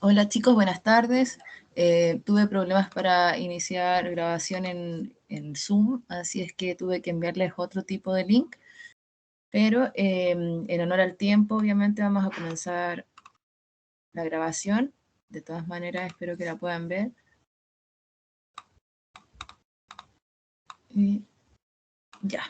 Hola chicos, buenas tardes. Tuve problemas para iniciar grabación en Zoom, así es que tuve que enviarles otro tipo de link, pero en honor al tiempo, obviamente vamos a comenzar la grabación. De todas maneras, espero que la puedan ver. Y ya.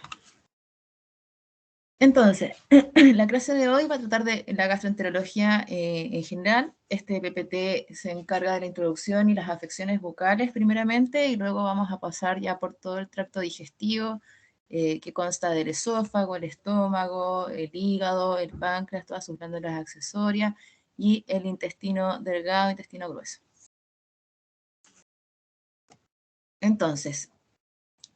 Entonces, la clase de hoy va a tratar de la gastroenterología en general. Este PPT se encarga de la introducción y las afecciones bucales primeramente, y luego vamos a pasar ya por todo el tracto digestivo, que consta del esófago, el estómago, el hígado, el páncreas, todas sus glándulas accesorias, y el intestino delgado, intestino grueso. Entonces,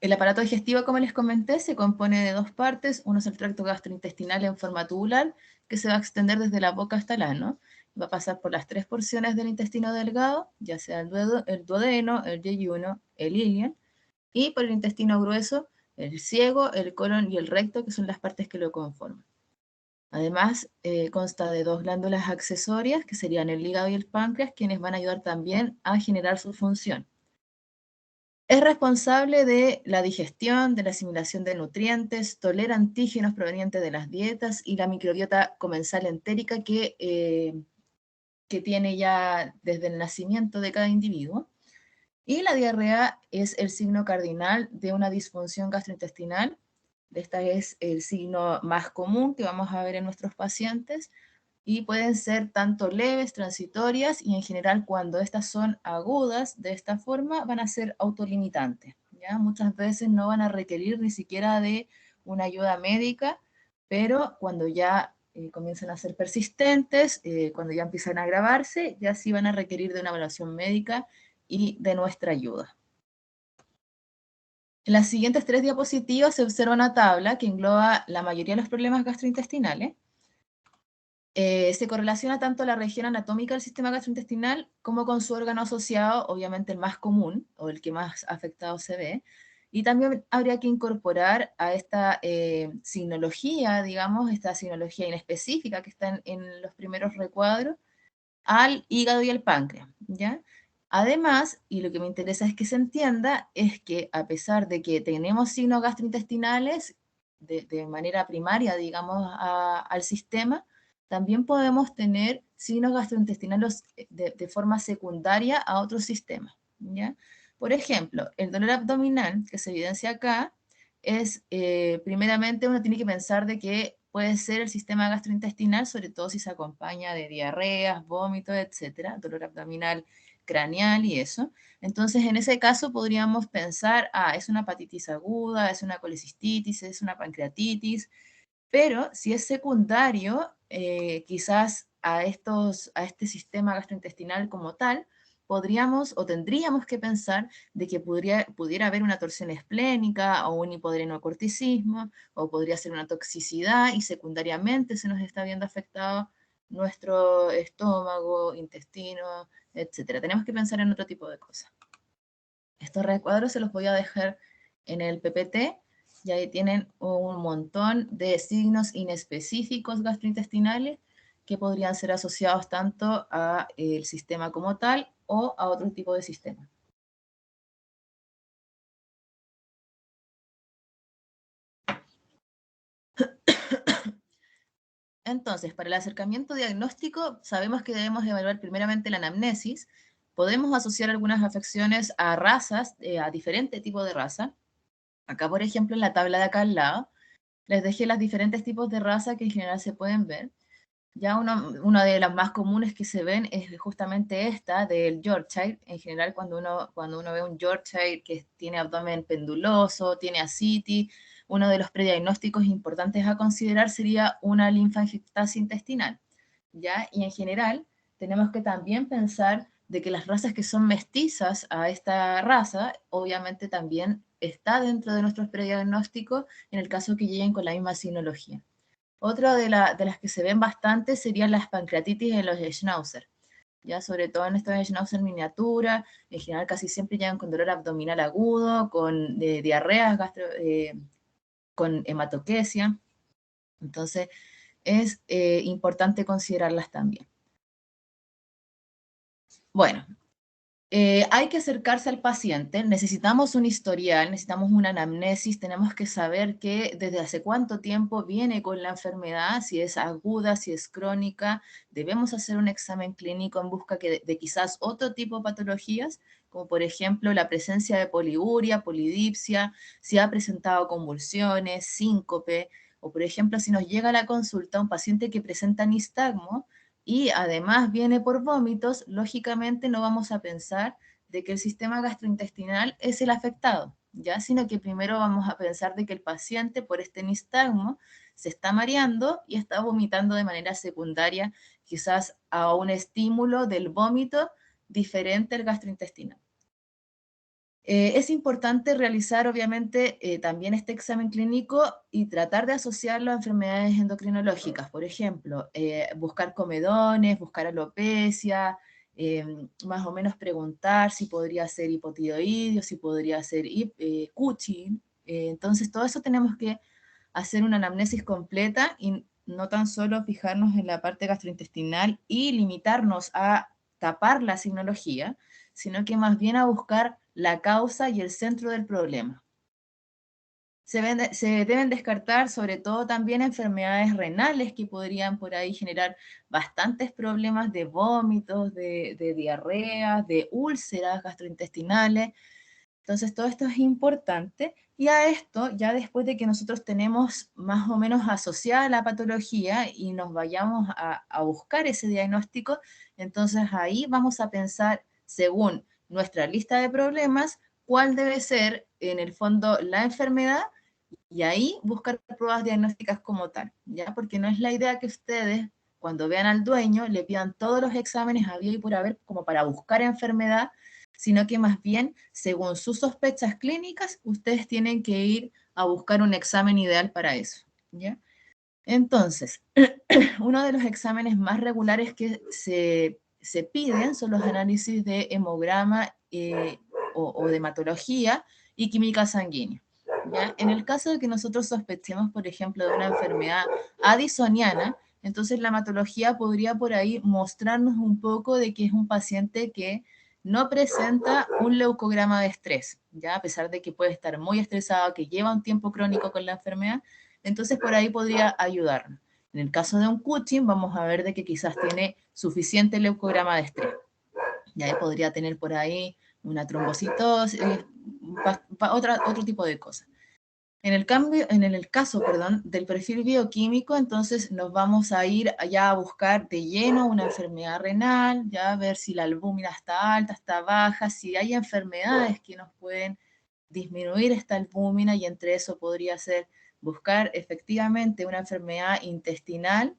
el aparato digestivo, como les comenté, se compone de dos partes. Uno es el tracto gastrointestinal en forma tubular, que se va a extender desde la boca hasta el ano. Va a pasar por las tres porciones del intestino delgado, ya sea el duodeno, el yeyuno, el ileón, y por el intestino grueso, el ciego, el colon y el recto, que son las partes que lo conforman. Además, consta de dos glándulas accesorias, que serían el hígado y el páncreas, quienes van a ayudar también a generar su función. Es responsable de la digestión, de la asimilación de nutrientes, tolera antígenos provenientes de las dietas y la microbiota comensal entérica que tiene ya desde el nacimiento de cada individuo. Y la diarrea es el signo cardinal de una disfunción gastrointestinal. Este es el signo más común que vamos a ver en nuestros pacientes, y pueden ser tanto leves, transitorias, y en general cuando estas son agudas de esta forma van a ser autolimitantes, ¿ya? Muchas veces no van a requerir ni siquiera de una ayuda médica, pero cuando ya comienzan a ser persistentes, cuando ya empiezan a agravarse, ya sí van a requerir de una evaluación médica y de nuestra ayuda. En las siguientes 3 diapositivas se observa una tabla que engloba la mayoría de los problemas gastrointestinales. Se correlaciona tanto la región anatómica del sistema gastrointestinal como con su órgano asociado, obviamente el más común o el que más afectado se ve. Y también habría que incorporar a esta signología, digamos, esta signología inespecífica que está en los primeros recuadros, al hígado y el páncreas, ¿ya? Además, y lo que me interesa es que se entienda, es que a pesar de que tenemos signos gastrointestinales de manera primaria, digamos, al sistema, también podemos tener signos gastrointestinales de forma secundaria a otros sistemas, ¿ya? Por ejemplo, el dolor abdominal, que se evidencia acá, es, primeramente, uno tiene que pensar de que puede ser el sistema gastrointestinal, sobre todo si se acompaña de diarreas, vómitos, etcétera, dolor abdominal craneal y eso. Entonces, en ese caso podríamos pensar, es una hepatitis aguda, es una colecistitis, es una pancreatitis, pero si es secundario, quizás a este sistema gastrointestinal como tal, podríamos o tendríamos que pensar de que pudiera haber una torsión esplénica o un hipodrenocorticismo, o podría ser una toxicidad y secundariamente se nos está viendo afectado nuestro estómago, intestino, etcétera. Tenemos que pensar en otro tipo de cosas. Estos recuadros se los voy a dejar en el PPT, y ahí tienen un montón de signos inespecíficos gastrointestinales que podrían ser asociados tanto al sistema como tal o a otro tipo de sistema. Entonces, para el acercamiento diagnóstico, sabemos que debemos evaluar primeramente la anamnesis. Podemos asociar algunas afecciones a razas, a diferentes tipos de raza. Acá, por ejemplo, en la tabla de acá al lado, les dejé los diferentes tipos de raza que en general se pueden ver. Ya una de las más comunes que se ven es justamente esta del Yorkshire. En general, cuando uno ve un Yorkshire que tiene abdomen penduloso, tiene ascitis, uno de los prediagnósticos importantes a considerar sería una linfangiectasia intestinal, ¿ya? Y en general, tenemos que también pensar de que las razas que son mestizas a esta raza, obviamente también está dentro de nuestros prediagnósticos en el caso que lleguen con la misma sinología. Otra de las que se ven bastante serían las pancreatitis en los Schnauzer, ya sobre todo en estos Schnauzer miniatura, en general casi siempre llegan con dolor abdominal agudo, con diarreas, con hematoquesia. Entonces, es importante considerarlas también. Bueno, hay que acercarse al paciente, necesitamos un historial, necesitamos una anamnesis, tenemos que saber que desde hace cuánto tiempo viene con la enfermedad, si es aguda, si es crónica, debemos hacer un examen clínico en busca de quizás otro tipo de patologías, como por ejemplo la presencia de poliuria, polidipsia, si ha presentado convulsiones, síncope, o por ejemplo si nos llega a la consulta un paciente que presenta nistagmo, y además viene por vómitos, lógicamente no vamos a pensar de que el sistema gastrointestinal es el afectado, ¿ya? Sino que primero vamos a pensar de que el paciente por este nistagmo se está mareando y está vomitando de manera secundaria, quizás a un estímulo del vómito diferente al gastrointestinal. Es importante realizar, obviamente, también este examen clínico y tratar de asociarlo a enfermedades endocrinológicas. Por ejemplo, buscar comedones, buscar alopecia, más o menos preguntar si podría ser hipotiroidio, si podría ser Cushing. Entonces, todo eso tenemos que hacer una anamnesis completa y no tan solo fijarnos en la parte gastrointestinal y limitarnos a tapar la signología, sino que más bien a buscar la causa y el centro del problema. Se deben descartar sobre todo también enfermedades renales que podrían por ahí generar bastantes problemas de vómitos, de diarreas, de úlceras gastrointestinales. Entonces, todo esto es importante. Y a esto, ya después de que nosotros tenemos más o menos asociada la patología y nos vayamos a buscar ese diagnóstico, entonces ahí vamos a pensar, según nuestra lista de problemas, cuál debe ser en el fondo la enfermedad y ahí buscar pruebas diagnósticas como tal, ¿ya? Porque no es la idea que ustedes, cuando vean al dueño, le pidan todos los exámenes había y por haber como para buscar enfermedad, sino que más bien, según sus sospechas clínicas, ustedes tienen que ir a buscar un examen ideal para eso, ¿ya? Entonces, uno de los exámenes más regulares que se piden son los análisis de hemograma o de hematología y química sanguínea. ¿Ya? En el caso de que nosotros sospechemos, por ejemplo, de una enfermedad addisoniana, entonces la hematología podría por ahí mostrarnos un poco de que es un paciente que no presenta un leucograma de estrés, ¿ya? A pesar de que puede estar muy estresado, que lleva un tiempo crónico con la enfermedad, entonces por ahí podría ayudarnos. En el caso de un Cushing, vamos a ver de que quizás tiene suficiente leucograma de estrés. Ya podría tener por ahí una trombocitosis, otro tipo de cosas. En el caso, perdón, del perfil bioquímico, entonces nos vamos a ir ya a buscar de lleno una enfermedad renal, ya a ver si la albúmina está alta, está baja, si hay enfermedades que nos pueden disminuir esta albúmina y entre eso podría ser buscar efectivamente una enfermedad intestinal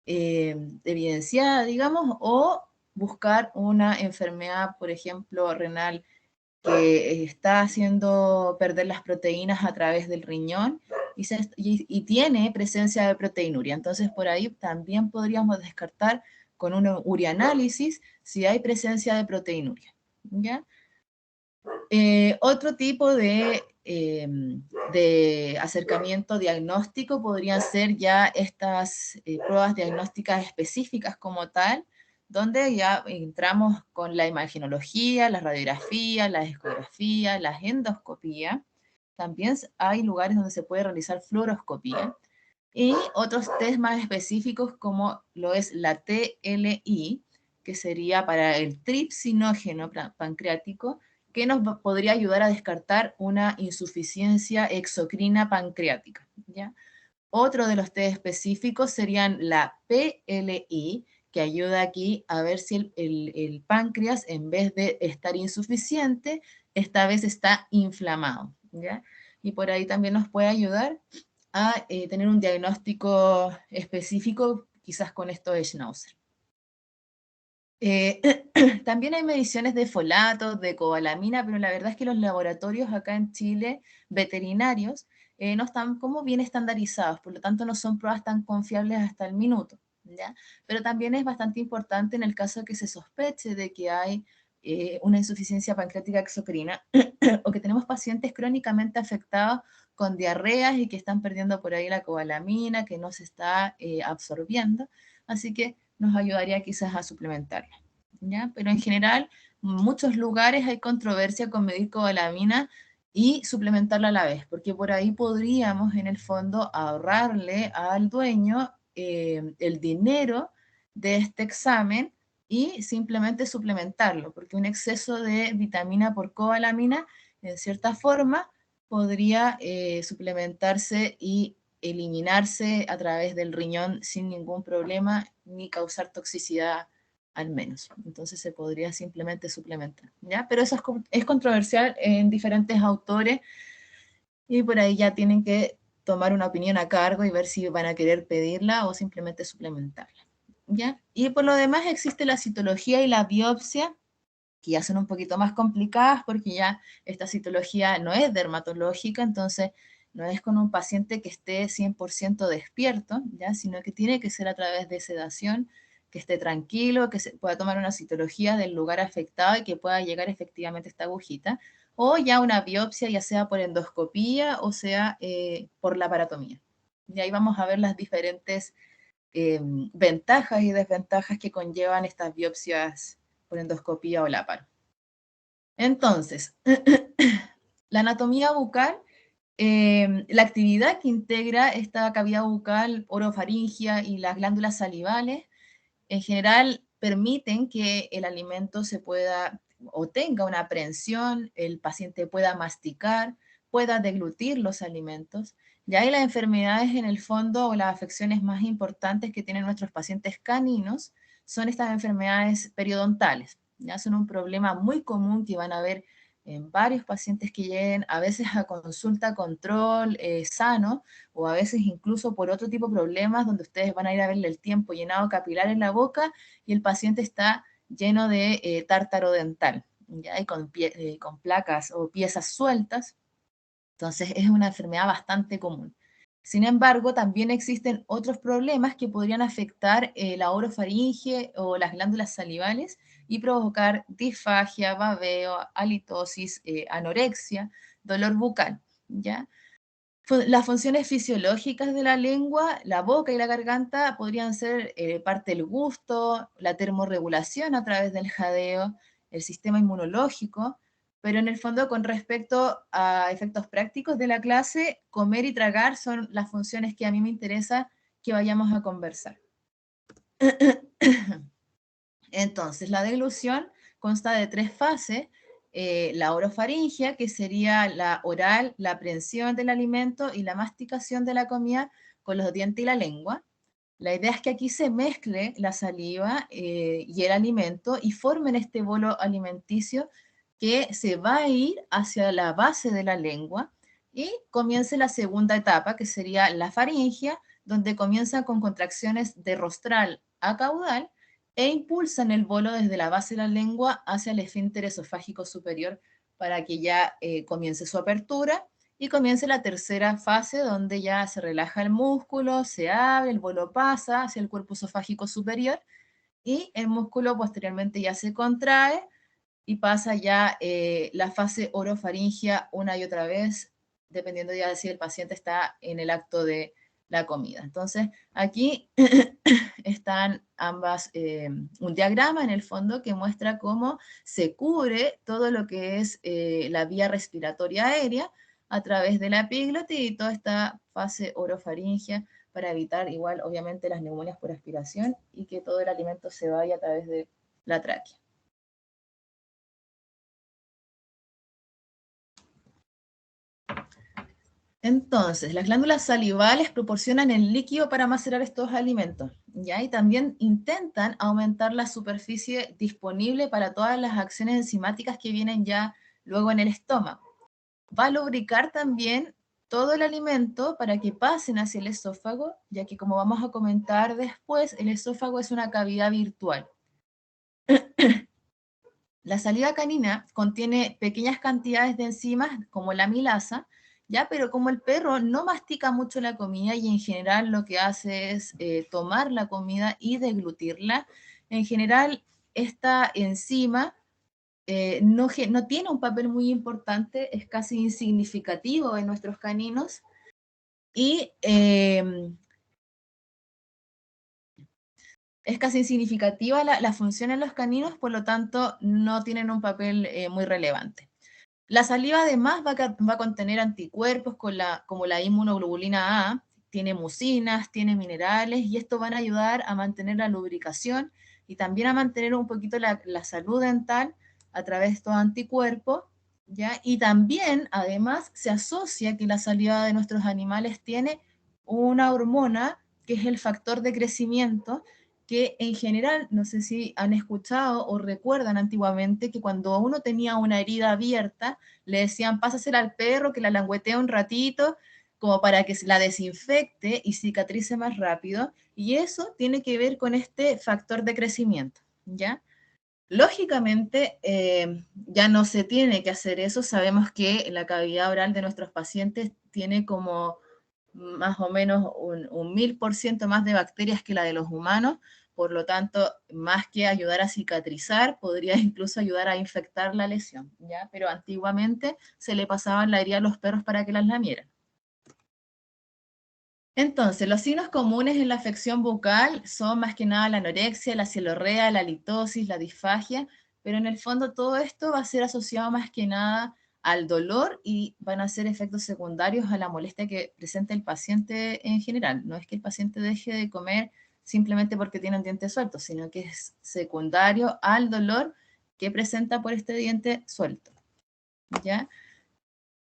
evidenciada, digamos, o buscar una enfermedad, por ejemplo, renal que está haciendo perder las proteínas a través del riñón y tiene presencia de proteinuria. Entonces, por ahí también podríamos descartar con un urianálisis si hay presencia de proteinuria. ¿Ya? Otro tipo de acercamiento diagnóstico podrían ser ya estas pruebas diagnósticas específicas como tal, donde ya entramos con la imagenología, la radiografía, la ecografía, la endoscopía. También hay lugares donde se puede realizar fluoroscopía. Y otros test más específicos como lo es la TLI, que sería para el tripsinógeno pancreático, que nos podría ayudar a descartar una insuficiencia exocrina pancreática, ¿ya? Otro de los test específicos serían la PLI, que ayuda aquí a ver si el páncreas, en vez de estar insuficiente, esta vez está inflamado, ¿ya? Y por ahí también nos puede ayudar a tener un diagnóstico específico, quizás con esto de Schnauzer. Eh, también hay mediciones de folatos, de cobalamina, pero la verdad es que los laboratorios acá en Chile, veterinarios, no están como bien estandarizados, por lo tanto no son pruebas tan confiables hasta el minuto, ¿ya? Pero también es bastante importante en el caso de que se sospeche de que hay una insuficiencia pancreática exocrina o que tenemos pacientes crónicamente afectados con diarreas y que están perdiendo por ahí la cobalamina, que no se está absorbiendo, así que nos ayudaría quizás a suplementarla, ¿ya? Pero en general, en muchos lugares hay controversia con medir cobalamina y suplementarla a la vez, porque por ahí podríamos en el fondo ahorrarle al dueño el dinero de este examen y simplemente suplementarlo, porque un exceso de vitamina por cobalamina, en cierta forma, podría suplementarse y eliminarse a través del riñón sin ningún problema ni causar toxicidad al menos. Entonces se podría simplemente suplementar, ¿ya? Pero eso es controversial en diferentes autores y por ahí ya tienen que tomar una opinión a cargo y ver si van a querer pedirla o simplemente suplementarla, ¿ya? Y por lo demás existe la citología y la biopsia, que ya son un poquito más complicadas porque ya esta citología no es dermatológica, entonces no es con un paciente que esté 100% despierto, ¿ya? Sino que tiene que ser a través de sedación, que esté tranquilo, que se pueda tomar una citología del lugar afectado y que pueda llegar efectivamente esta agujita, o ya una biopsia, ya sea por endoscopía o sea por laparotomía. Y ahí vamos a ver las diferentes ventajas y desventajas que conllevan estas biopsias por endoscopía o láparo. Entonces, la anatomía bucal, la actividad que integra esta cavidad bucal, orofaringia y las glándulas salivales, en general permiten que el alimento se pueda o tenga una aprehensión, el paciente pueda masticar, pueda deglutir los alimentos. Y ahí las enfermedades en el fondo o las afecciones más importantes que tienen nuestros pacientes caninos son estas enfermedades periodontales. Ya son un problema muy común que van a ver en varios pacientes que lleguen a veces a consulta control sano o a veces incluso por otro tipo de problemas donde ustedes van a ir a verle el tiempo llenado capilar en la boca y el paciente está lleno de tártaro dental, ¿ya? Y con placas o piezas sueltas. Entonces es una enfermedad bastante común. Sin embargo, también existen otros problemas que podrían afectar la orofaringe o las glándulas salivales y provocar disfagia, babeo, halitosis, anorexia, dolor bucal, ¿ya? Las funciones fisiológicas de la lengua, la boca y la garganta podrían ser parte del gusto, la termorregulación a través del jadeo, el sistema inmunológico, pero en el fondo con respecto a efectos prácticos de la clase, comer y tragar son las funciones que a mí me interesa que vayamos a conversar. Entonces, la deglución consta de 3 fases. La orofaringia, que sería la oral, la aprehensión del alimento y la masticación de la comida con los dientes y la lengua. La idea es que aquí se mezcle la saliva y el alimento y formen este bolo alimenticio que se va a ir hacia la base de la lengua y comience la segunda etapa, que sería la faringia, donde comienza con contracciones de rostral a caudal e impulsan el bolo desde la base de la lengua hacia el esfínter esofágico superior para que ya comience su apertura y comience la tercera fase donde ya se relaja el músculo, se abre, el bolo pasa hacia el cuerpo esofágico superior y el músculo posteriormente ya se contrae y pasa ya la fase orofaringia una y otra vez, dependiendo ya de si el paciente está en el acto de la comida. Entonces, aquí están ambas, un diagrama en el fondo que muestra cómo se cubre todo lo que es la vía respiratoria aérea a través de la epiglotis y toda esta fase orofaringia para evitar igual, obviamente, las neumonias por aspiración y que todo el alimento se vaya a través de la tráquea. Entonces, las glándulas salivales proporcionan el líquido para macerar estos alimentos, ¿ya? Y también intentan aumentar la superficie disponible para todas las acciones enzimáticas que vienen ya luego en el estómago. Va a lubricar también todo el alimento para que pasen hacia el esófago, ya que como vamos a comentar después, el esófago es una cavidad virtual. La saliva canina contiene pequeñas cantidades de enzimas como la amilasa, ¿ya? Pero como el perro no mastica mucho la comida y en general lo que hace es tomar la comida y deglutirla, en general esta enzima no tiene un papel muy importante, es casi insignificativo en nuestros caninos, y es casi insignificativa la función en los caninos, por lo tanto no tienen un papel muy relevante. La saliva además va a contener anticuerpos como la inmunoglobulina A, tiene mucinas, tiene minerales, y esto van a ayudar a mantener la lubricación y también a mantener un poquito la salud dental a través de estos anticuerpos, ¿ya? Y también, además, se asocia que la saliva de nuestros animales tiene una hormona que es el factor de crecimiento, que en general, no sé si han escuchado o recuerdan antiguamente que cuando uno tenía una herida abierta, le decían, pásasela al perro, que la langüetea un ratito, como para que se la desinfecte y cicatrice más rápido, y eso tiene que ver con este factor de crecimiento, ¿ya? Lógicamente, ya no se tiene que hacer eso. Sabemos que la cavidad oral de nuestros pacientes tiene como más o menos un 1000% más de bacterias que la de los humanos, por lo tanto, más que ayudar a cicatrizar, podría incluso ayudar a infectar la lesión, ¿ya? Pero antiguamente se le pasaban la herida a los perros para que las lamieran. Entonces, los signos comunes en la afección bucal son más que nada la anorexia, la celorrea, la litosis, la disfagia, pero en el fondo todo esto va a ser asociado más que nada al dolor y van a ser efectos secundarios a la molestia que presenta el paciente en general. No es que el paciente deje de comer simplemente porque tiene un diente suelto, sino que es secundario al dolor que presenta por este diente suelto, ¿ya?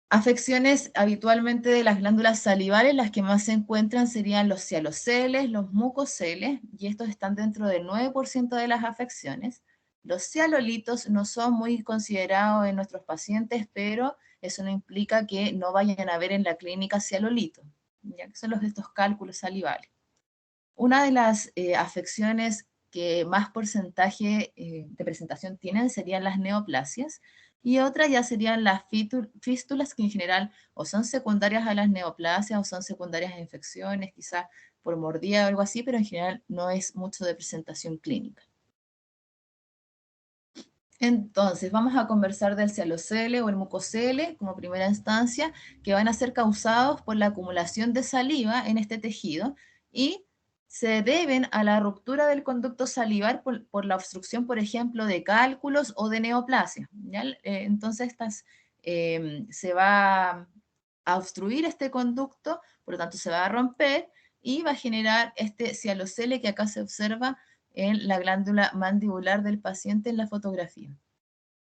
Afecciones habitualmente de las glándulas salivales, las que más se encuentran serían los cialoceles, los mucoceles, y estos están dentro del 9% de las afecciones. Los cialolitos no son muy considerados en nuestros pacientes, pero eso no implica que no vayan a ver en la clínica cialolitos, ya que son estos cálculos salivales. Una de las afecciones que más porcentaje de presentación tienen serían las neoplasias, y otras ya serían las fístulas, que en general o son secundarias a las neoplasias o son secundarias a infecciones, quizás por mordida o algo así, pero en general no es mucho de presentación clínica. Entonces, vamos a conversar del cialocele o el mucocele como primera instancia, que van a ser causados por la acumulación de saliva en este tejido y se deben a la ruptura del conducto salivar por la obstrucción, por ejemplo, de cálculos o de neoplasia, ¿ya? Entonces, se va a obstruir este conducto, por lo tanto, se va a romper y va a generar este cialocele que acá se observa en la glándula mandibular del paciente en la fotografía.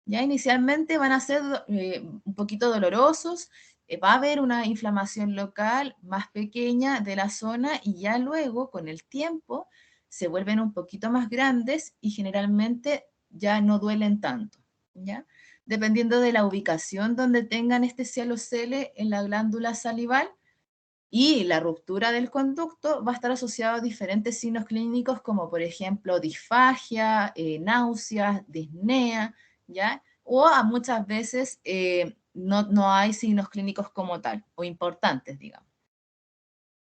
Ya inicialmente van a ser un poquito dolorosos, va a haber una inflamación local más pequeña de la zona y ya luego, con el tiempo, se vuelven un poquito más grandes y generalmente ya no duelen tanto, ¿ya? Dependiendo de la ubicación donde tengan este cialocele en la glándula salival, y la ruptura del conducto va a estar asociado a diferentes signos clínicos como por ejemplo disfagia, náuseas, disnea, ¿ya? O a muchas veces no hay signos clínicos como tal, o importantes, digamos.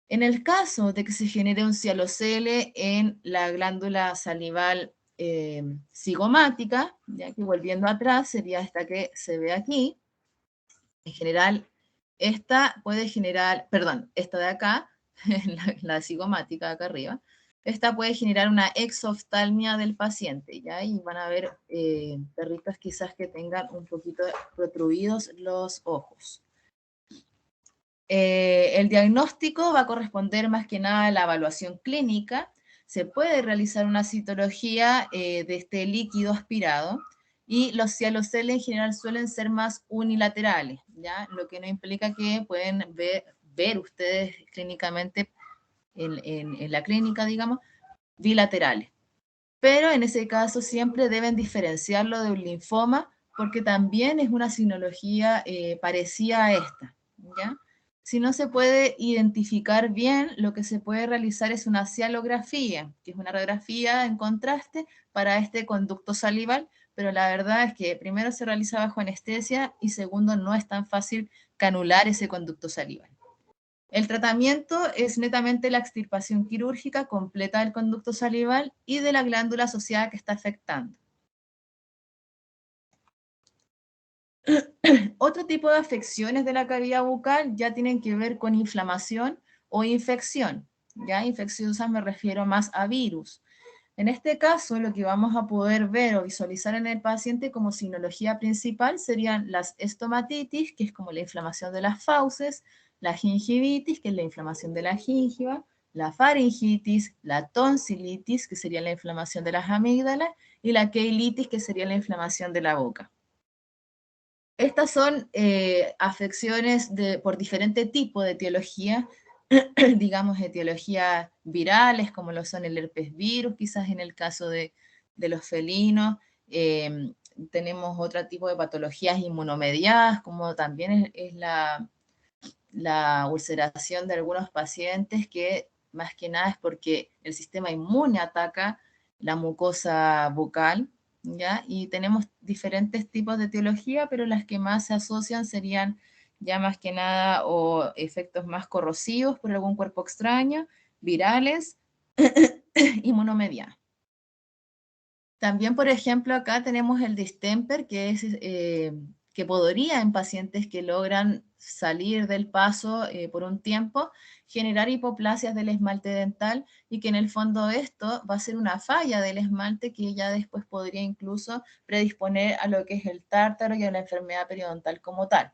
En el caso de que se genere un cialocele en la glándula salival cigomática, ya que volviendo atrás sería esta que se ve aquí, en general esta puede generar, perdón, esta de acá, la cigomática de acá arriba, esta puede generar una exoftalmia del paciente, ¿ya? Y van a ver perritos quizás que tengan un poquito protruidos los ojos. El diagnóstico va a corresponder más que nada a la evaluación clínica. Se puede realizar una citología de este líquido aspirado, y los cialoceles en general suelen ser más unilaterales, ¿ya? Lo que no implica que pueden ver ustedes clínicamente en la clínica, digamos, bilaterales. Pero en ese caso siempre deben diferenciarlo de un linfoma, porque también es una sinología parecida a esta, ¿ya? Si no se puede identificar bien, lo que se puede realizar es una cialografía, que es una radiografía en contraste para este conducto salival, pero la verdad es que primero se realiza bajo anestesia y segundo no es tan fácil canular ese conducto salival. El tratamiento es netamente la extirpación quirúrgica completa del conducto salival y de la glándula asociada que está afectando. Otro tipo de afecciones de la cavidad bucal ya tienen que ver con inflamación o infección. Ya infecciosas me refiero más a virus. En este caso, lo que vamos a poder ver o visualizar en el paciente como sinología principal serían las estomatitis, que es como la inflamación de las fauces, la gingivitis, que es la inflamación de la gingiva, la faringitis, la tonsilitis, que sería la inflamación de las amígdalas, y la keilitis, que sería la inflamación de la boca. Estas son afecciones por diferente tipo de etiología, digamos, etiologías virales, como lo son el herpes virus, quizás en el caso de los felinos. Tenemos otro tipo de patologías inmunomediadas, como también es la ulceración de algunos pacientes, que más que nada es porque el sistema inmune ataca la mucosa bucal, ¿ya? Y tenemos diferentes tipos de etiología, pero las que más se asocian serían ya más que nada o efectos más corrosivos por algún cuerpo extraño, virales, inmunomediados. También, por ejemplo, acá tenemos el distemper, que es que podría en pacientes que logran salir del paso por un tiempo generar hipoplasias del esmalte dental, y que en el fondo esto va a ser una falla del esmalte que ya después podría incluso predisponer a lo que es el tártaro y a la enfermedad periodontal como tal.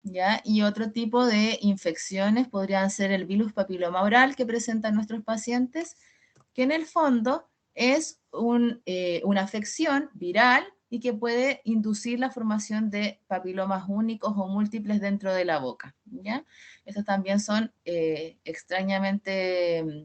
¿Ya? Y otro tipo de infecciones podrían ser el virus papiloma oral que presentan nuestros pacientes, que en el fondo es una afección viral y que puede inducir la formación de papilomas únicos o múltiples dentro de la boca, ¿ya? Estos también son extrañamente,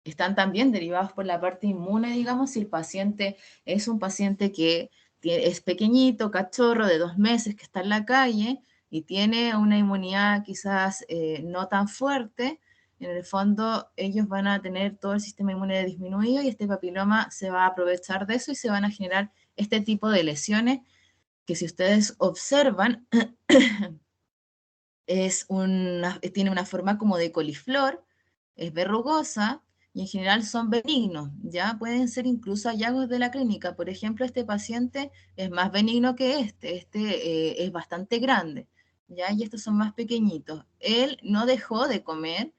están también derivados por la parte inmune, digamos, si el paciente es un paciente que es pequeñito, cachorro, de 2 meses, que está en la calle y tiene una inmunidad quizás no tan fuerte. En el fondo ellos van a tener todo el sistema inmune disminuido y este papiloma se va a aprovechar de eso y se van a generar este tipo de lesiones que, si ustedes observan, tiene una forma como de coliflor, es verrugosa y en general son benignos. Ya pueden ser incluso hallazgos de la clínica. Por ejemplo, este paciente es más benigno que este es bastante grande, ¿ya? Y estos son más pequeñitos. Él no dejó de comer,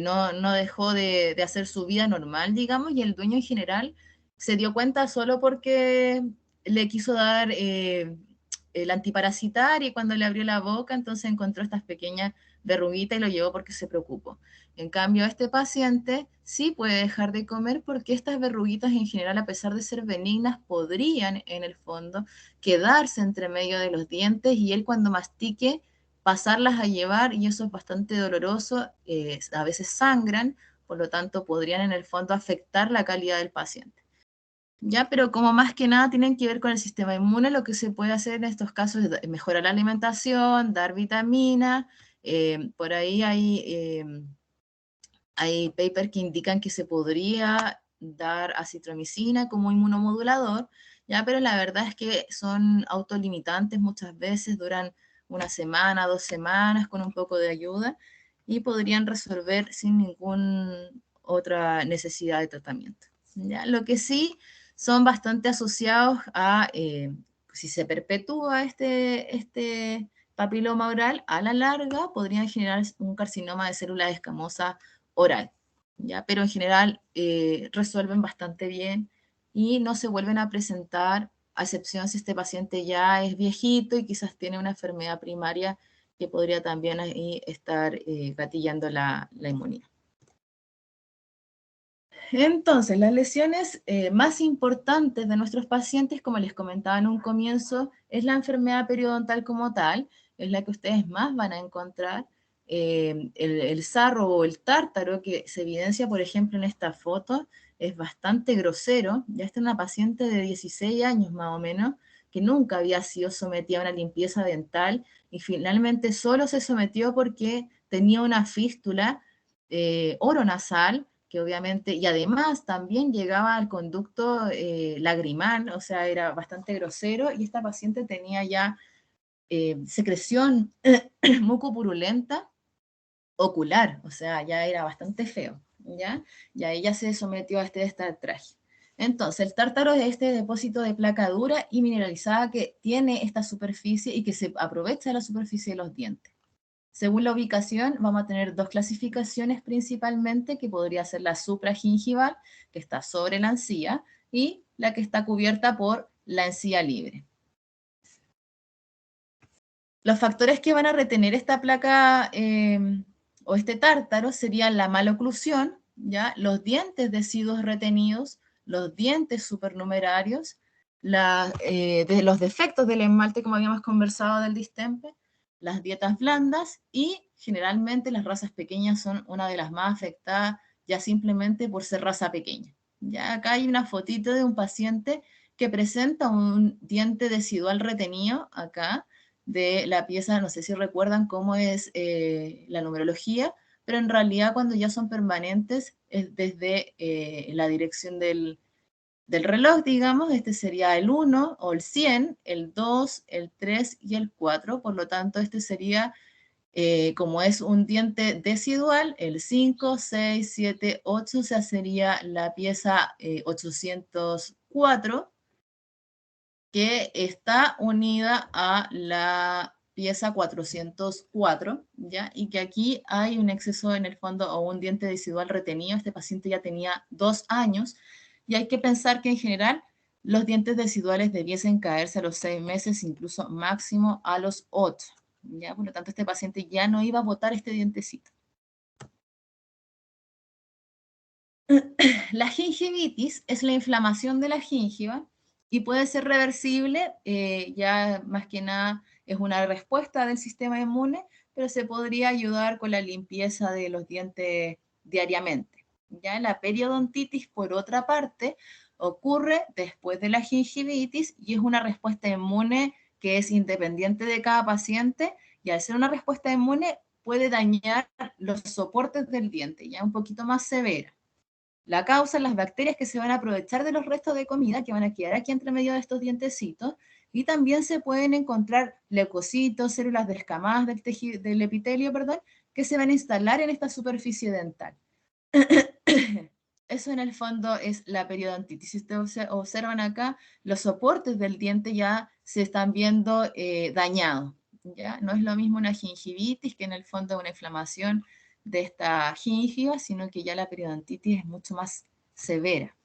no dejó de hacer su vida normal, digamos, y el dueño en general se dio cuenta solo porque le quiso dar el antiparasitario, y cuando le abrió la boca, entonces encontró estas pequeñas verruguitas y lo llevó porque se preocupó. En cambio, este paciente sí puede dejar de comer porque estas verruguitas en general, a pesar de ser benignas, podrían en el fondo quedarse entre medio de los dientes y él, cuando mastique, pasarlas a llevar, y eso es bastante doloroso, a veces sangran, por lo tanto podrían en el fondo afectar la calidad del paciente. Ya, pero como más que nada tienen que ver con el sistema inmune, lo que se puede hacer en estos casos es mejorar la alimentación, dar vitamina. Por ahí hay papers que indican que se podría dar acitromicina como inmunomodulador, ya, pero la verdad es que son autolimitantes, muchas veces duran una semana, 2 semanas con un poco de ayuda y podrían resolver sin ninguna otra necesidad de tratamiento. ¿Ya? Lo que sí son bastante asociados a, si se perpetúa este papiloma oral, a la larga podrían generar un carcinoma de células escamosas oral, ¿ya? Pero en general resuelven bastante bien y no se vuelven a presentar, a excepción si este paciente ya es viejito y quizás tiene una enfermedad primaria que podría también ahí estar gatillando la inmunidad. Entonces, las lesiones más importantes de nuestros pacientes, como les comentaba en un comienzo, es la enfermedad periodontal como tal, es la que ustedes más van a encontrar. El sarro o el tártaro que se evidencia, por ejemplo, en esta foto, es bastante grosero. Ya está una paciente de 16 años más o menos, que nunca había sido sometida a una limpieza dental y finalmente solo se sometió porque tenía una fístula oronasal, que obviamente, y además también llegaba al conducto lagrimal, o sea, era bastante grosero, y esta paciente tenía ya secreción mucopurulenta ocular, o sea, ya era bastante feo, ¿ya? Y ahí ya se sometió a este traje. Entonces, el tártaro es este depósito de placa dura y mineralizada que tiene esta superficie y que se aprovecha de la superficie de los dientes. Según la ubicación, vamos a tener dos clasificaciones principalmente, que podría ser la supragingival, que está sobre la encía, y la que está cubierta por la encía libre. Los factores que van a retener esta placa o este tártaro serían la maloclusión, ¿ya? Los dientes deciduos retenidos, los dientes supernumerarios, de los defectos del esmalte, como habíamos conversado del distempe, las dietas blandas y generalmente las razas pequeñas son una de las más afectadas ya simplemente por ser raza pequeña. Ya acá hay una fotito de un paciente que presenta un diente decidual retenido acá, de la pieza, no sé si recuerdan cómo es la numerología, pero en realidad cuando ya son permanentes es desde la dirección del reloj, digamos, este sería el 1 o el 100, el 2, el 3 y el 4, por lo tanto este sería, como es un diente decidual, el 5, 6, 7, 8, o sea, sería la pieza 804, que está unida a la pieza 404, ¿ya? Y que aquí hay un exceso en el fondo o un diente decidual retenido. Este paciente ya tenía 2 años y hay que pensar que en general los dientes deciduales debiesen caerse a los 6 meses, incluso máximo a los 8, ¿ya? Por lo tanto, este paciente ya no iba a botar este dientecito. La gingivitis es la inflamación de la gingiva y puede ser reversible, ya más que nada es una respuesta del sistema inmune, pero se podría ayudar con la limpieza de los dientes diariamente. Ya la periodontitis, por otra parte, ocurre después de la gingivitis y es una respuesta inmune que es independiente de cada paciente, y al ser una respuesta inmune puede dañar los soportes del diente, ya un poquito más severa. La causa, las bacterias que se van a aprovechar de los restos de comida que van a quedar aquí entre medio de estos dientecitos, y también se pueden encontrar leucocitos, células descamadas del tejido, del epitelio, perdón, que se van a instalar en esta superficie dental. Eso en el fondo es la periodontitis. Si ustedes observan acá, los soportes del diente ya se están viendo dañados. ¿Ya? No es lo mismo una gingivitis, que en el fondo es una inflamación de esta gingiva, sino que ya la periodontitis es mucho más severa.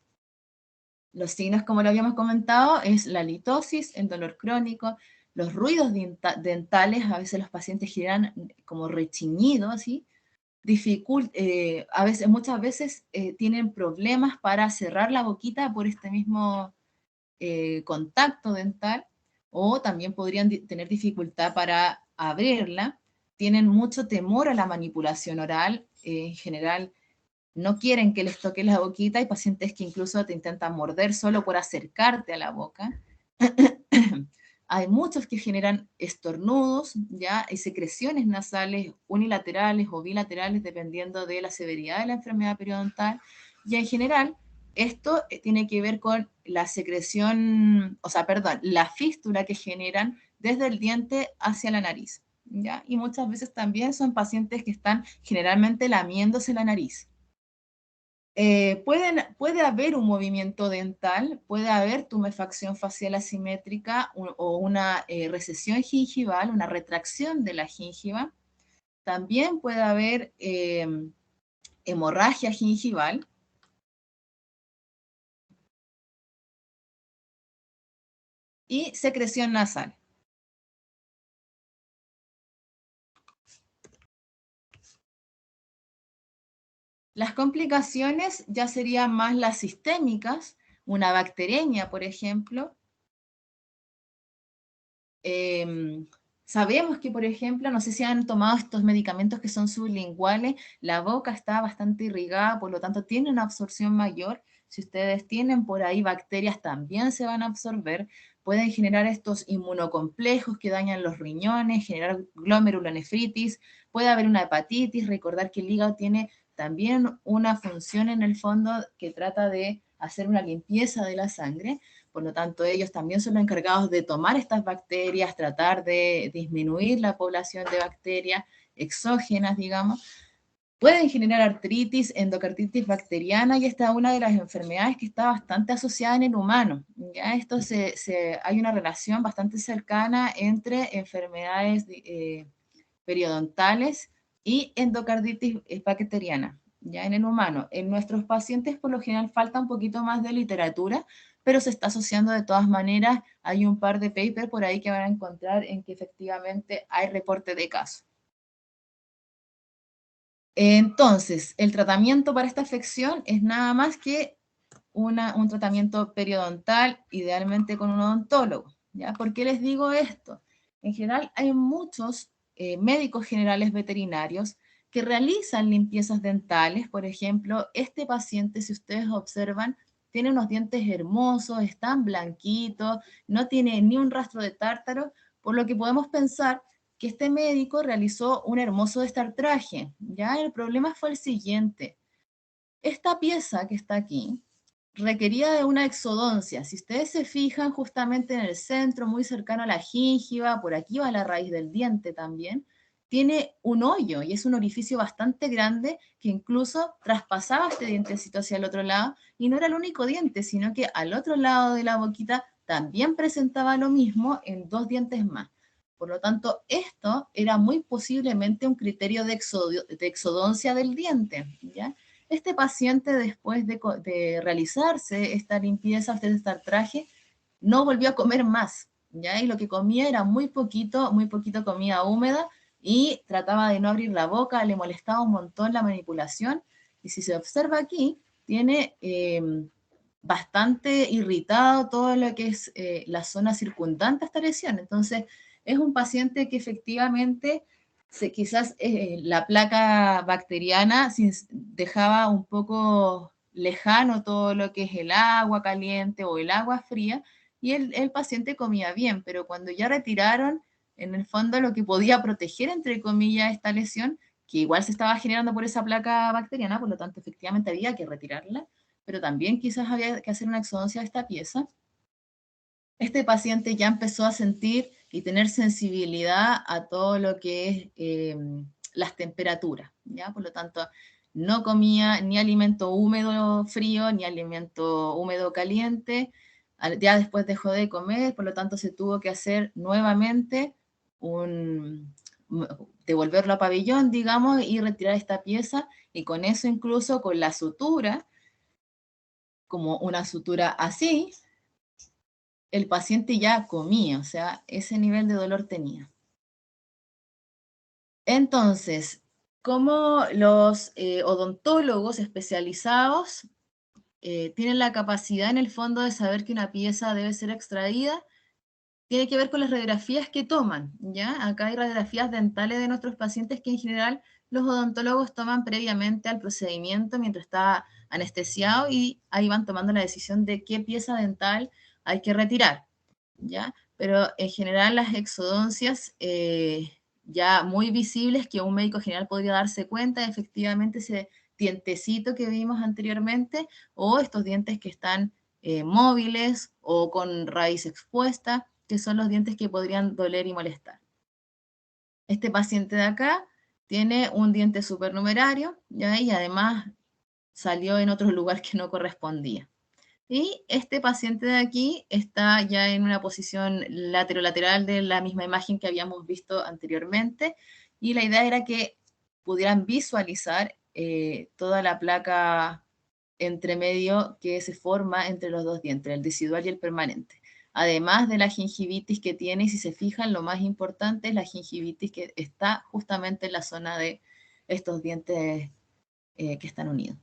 Los signos, como lo habíamos comentado, es la litosis, el dolor crónico, los ruidos dentales. A veces los pacientes generan como rechiñido, así. A veces, muchas veces tienen problemas para cerrar la boquita por este mismo contacto dental, o también podrían tener dificultad para abrirla. Tienen mucho temor a la manipulación oral, en general no quieren que les toque la boquita. Hay pacientes que incluso te intentan morder solo por acercarte a la boca. Hay muchos que generan estornudos, ¿ya? Y secreciones nasales unilaterales o bilaterales, dependiendo de la severidad de la enfermedad periodontal. Y en general, esto tiene que ver con la secreción, o sea, perdón, la fístula que generan desde el diente hacia la nariz, ¿ya? Y muchas veces también son pacientes que están generalmente lamiéndose la nariz. Puede haber un movimiento dental, puede haber tumefacción facial asimétrica o una recesión gingival, una retracción de la gingiva. También puede haber hemorragia gingival. Y secreción nasal. Las complicaciones ya serían más las sistémicas, una bacteriemia, por ejemplo. Sabemos que, por ejemplo, no sé si han tomado estos medicamentos que son sublinguales, la boca está bastante irrigada, por lo tanto tiene una absorción mayor. Si ustedes tienen por ahí bacterias, también se van a absorber. Pueden generar estos inmunocomplejos que dañan los riñones, generar glomerulonefritis, puede haber una hepatitis. Recordar que el hígado tiene también una función en el fondo que trata de hacer una limpieza de la sangre. Por lo tanto, ellos también son los encargados de tomar estas bacterias, tratar de disminuir la población de bacterias exógenas, digamos. Pueden generar artritis, endocarditis bacteriana, y esta es una de las enfermedades que está bastante asociada en el humano. ¿Ya? Hay una relación bastante cercana entre enfermedades periodontales y endocarditis bacteriana, ya en el humano. En nuestros pacientes por lo general falta un poquito más de literatura, pero se está asociando de todas maneras. Hay un par de papers por ahí que van a encontrar en que efectivamente hay reporte de casos. Entonces, el tratamiento para esta afección es nada más que un tratamiento periodontal, idealmente con un odontólogo. ¿Ya? ¿Por qué les digo esto? En general, hay muchos médicos generales veterinarios que realizan limpiezas dentales. Por ejemplo, este paciente, si ustedes observan, tiene unos dientes hermosos, están blanquitos, no tiene ni un rastro de tártaro, por lo que podemos pensar que este médico realizó un hermoso destartraje. ¿Ya? El problema fue el siguiente. Esta pieza que está aquí requería de una exodoncia. Si ustedes se fijan justamente en el centro, muy cercano a la gingiva, por aquí va la raíz del diente también, tiene un hoyo y es un orificio bastante grande que incluso traspasaba este dientecito hacia el otro lado, y no era el único diente, sino que al otro lado de la boquita también presentaba lo mismo en 2 dientes más. Por lo tanto, esto era muy posiblemente un criterio de exodoncia del diente, ¿ya? Este paciente, después de realizarse esta limpieza, este destartraje, no volvió a comer más, ¿ya? Y lo que comía era muy poquito comida húmeda, y trataba de no abrir la boca, le molestaba un montón la manipulación, y si se observa aquí, tiene bastante irritado todo lo que es la zona circundante a esta lesión. Entonces, es un paciente que efectivamente quizás la placa bacteriana dejaba un poco lejano todo lo que es el agua caliente o el agua fría, y el paciente comía bien, pero cuando ya retiraron, en el fondo, lo que podía proteger, entre comillas, esta lesión, que igual se estaba generando por esa placa bacteriana, por lo tanto, efectivamente había que retirarla, pero también quizás había que hacer una exodoncia de esta pieza. Este paciente ya empezó a sentir y tener sensibilidad a todo lo que es las temperaturas, ¿ya? Por lo tanto, no comía ni alimento húmedo frío, ni alimento húmedo caliente. Ya después dejó de comer, por lo tanto se tuvo que hacer nuevamente devolverlo a pabellón, digamos, y retirar esta pieza, y con eso, incluso con la sutura, como una sutura así, el paciente ya comía, o sea, ese nivel de dolor tenía. Entonces, como los odontólogos especializados tienen la capacidad en el fondo de saber que una pieza debe ser extraída, tiene que ver con las radiografías que toman, ¿ya? Acá hay radiografías dentales de nuestros pacientes que en general los odontólogos toman previamente al procedimiento mientras está anestesiado, y ahí van tomando la decisión de qué pieza dental hay que retirar, ¿ya? Pero en general las exodoncias ya muy visibles, que un médico general podría darse cuenta, efectivamente ese dientecito que vimos anteriormente, o estos dientes que están móviles o con raíz expuesta, que son los dientes que podrían doler y molestar. Este paciente de acá tiene un diente supernumerario, ¿ya? Y además salió en otro lugar que no correspondía. Y este paciente de aquí está ya en una posición laterolateral de la misma imagen que habíamos visto anteriormente, y la idea era que pudieran visualizar toda la placa entre medio que se forma entre los 2 dientes, el decidual y el permanente. Además de la gingivitis que tiene, y si se fijan, lo más importante es la gingivitis que está justamente en la zona de estos dientes que están unidos.